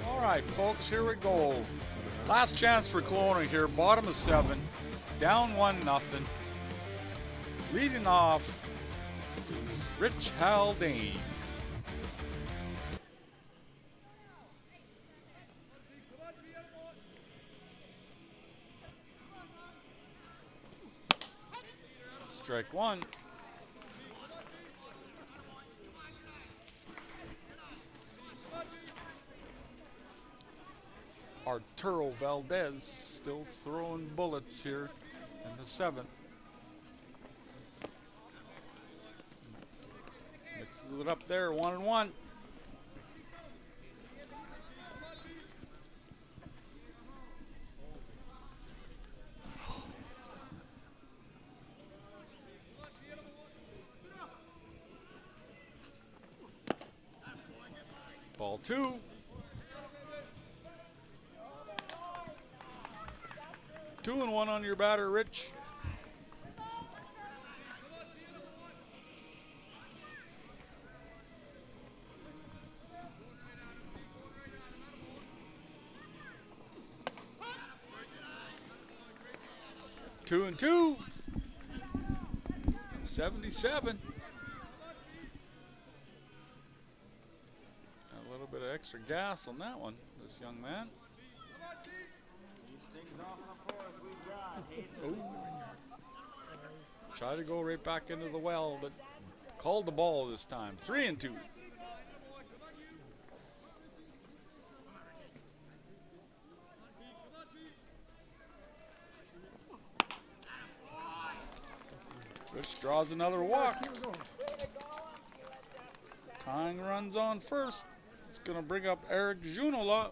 All right, folks, here we go. Last chance for Kelowna here, bottom of 7, down 1-0. Leading off is Rich Haldane. Strike 1. Arturo Valdez still throwing bullets here in the 7th. Mixes it up there, 1-1. Ball 2. Two and 1 on your batter, Rich. Two and 2. 77. A little bit of extra gas on that one, this young man. Ooh. Try to go right back into the well, but called the ball this time. 3 and 2. Rich draws another walk. Tying runs on first. It's going to bring up Eric Junola.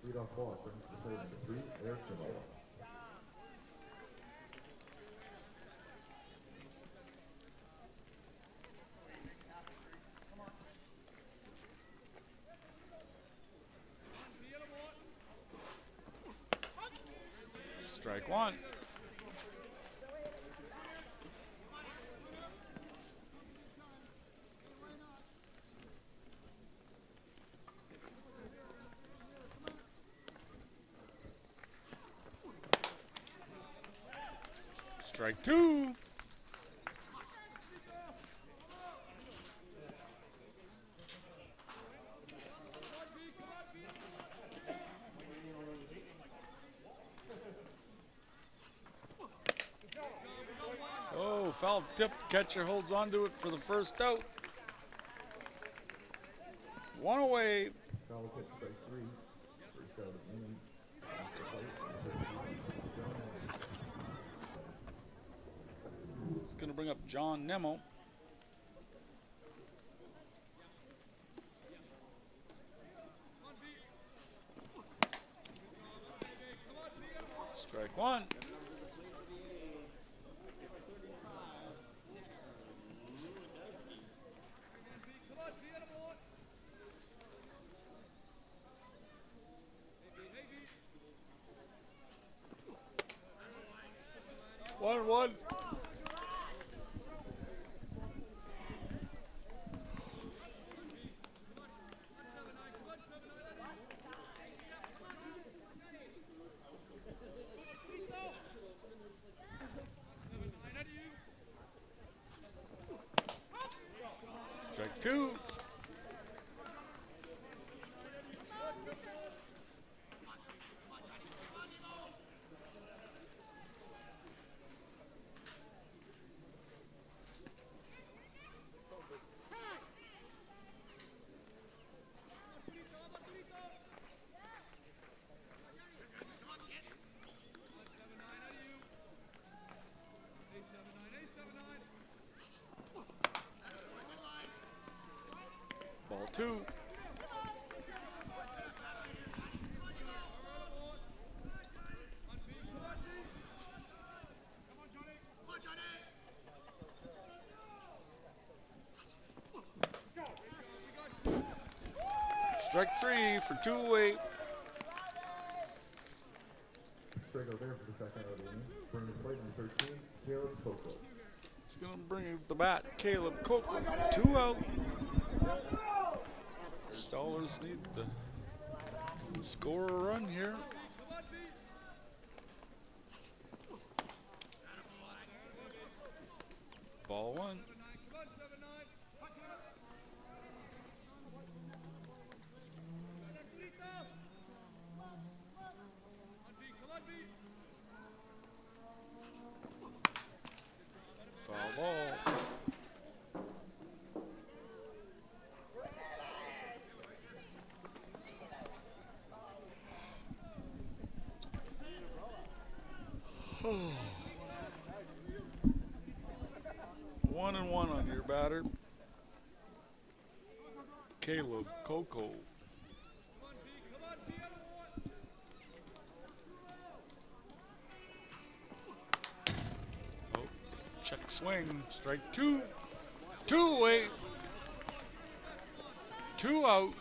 Lead off ball, brings the save to 3, Eric Junola. Strike 1. Strike 2. Oh, foul tip. Catcher holds on to it for the first out. 1 away. Foul pitch, strike 3. First out of the inning. It's going to bring up John Nemo. Strike 1. One. Strike 2. Ball 2. Strike 3 for 2 away. Strikeout there for the second out of the inning. Bring the plate in 13, Caleb Coco. It's going to bring up the bat, Caleb Coco. 2 out. Stallers need the Score a run here. Ball one. Foul ball. One and one on your batter. Caleb Coco. Oh, check swing. Strike two. Two away. Two out.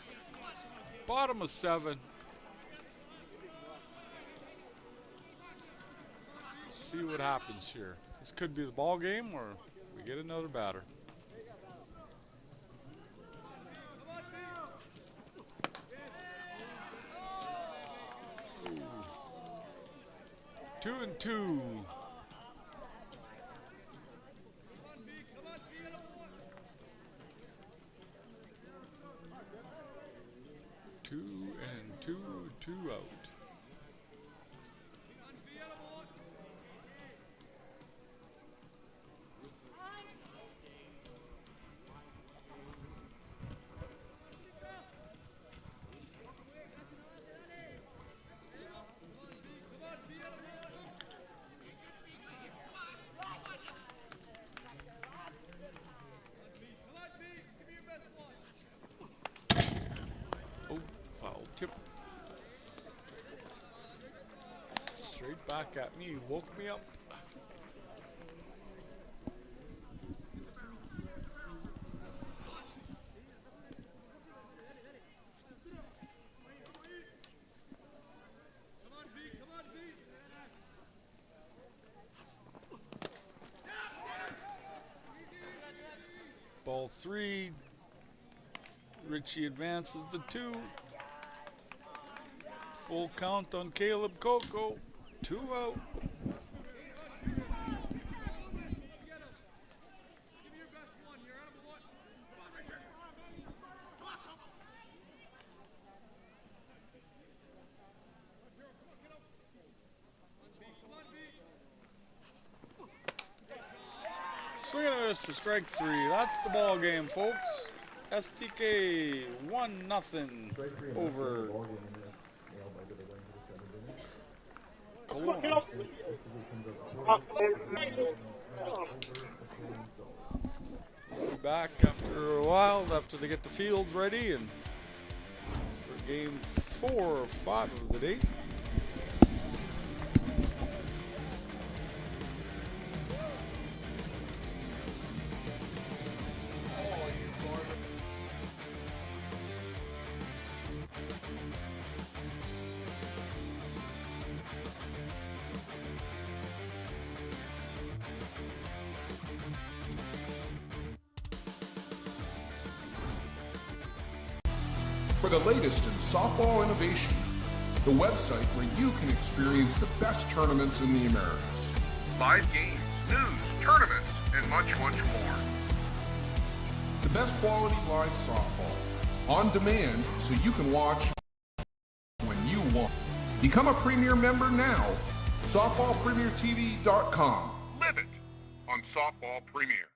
Bottom of 7. Let's see what happens here. This could be the ball game, or we get another batter. Ooh. 2-2. Two out. Oh, foul tip. Straight back at me, woke me up. Ball 3. Richie advances to 2. Full count on Caleb Coco. 2 out. Swing and a miss for strike 3. That's the ball game, folks. STK 1-0 over Kelowna. We'll be back after a while, after they get the fields ready, and for game 4 or 5 of the day. For the latest in softball innovation, the website where you can experience the best tournaments in the Americas. Live games, news, tournaments, and much, much more. The best quality live softball, on demand so you can watch when you want. Become a Premier member now. SoftballPremierTV.com. Live it on Softball Premier.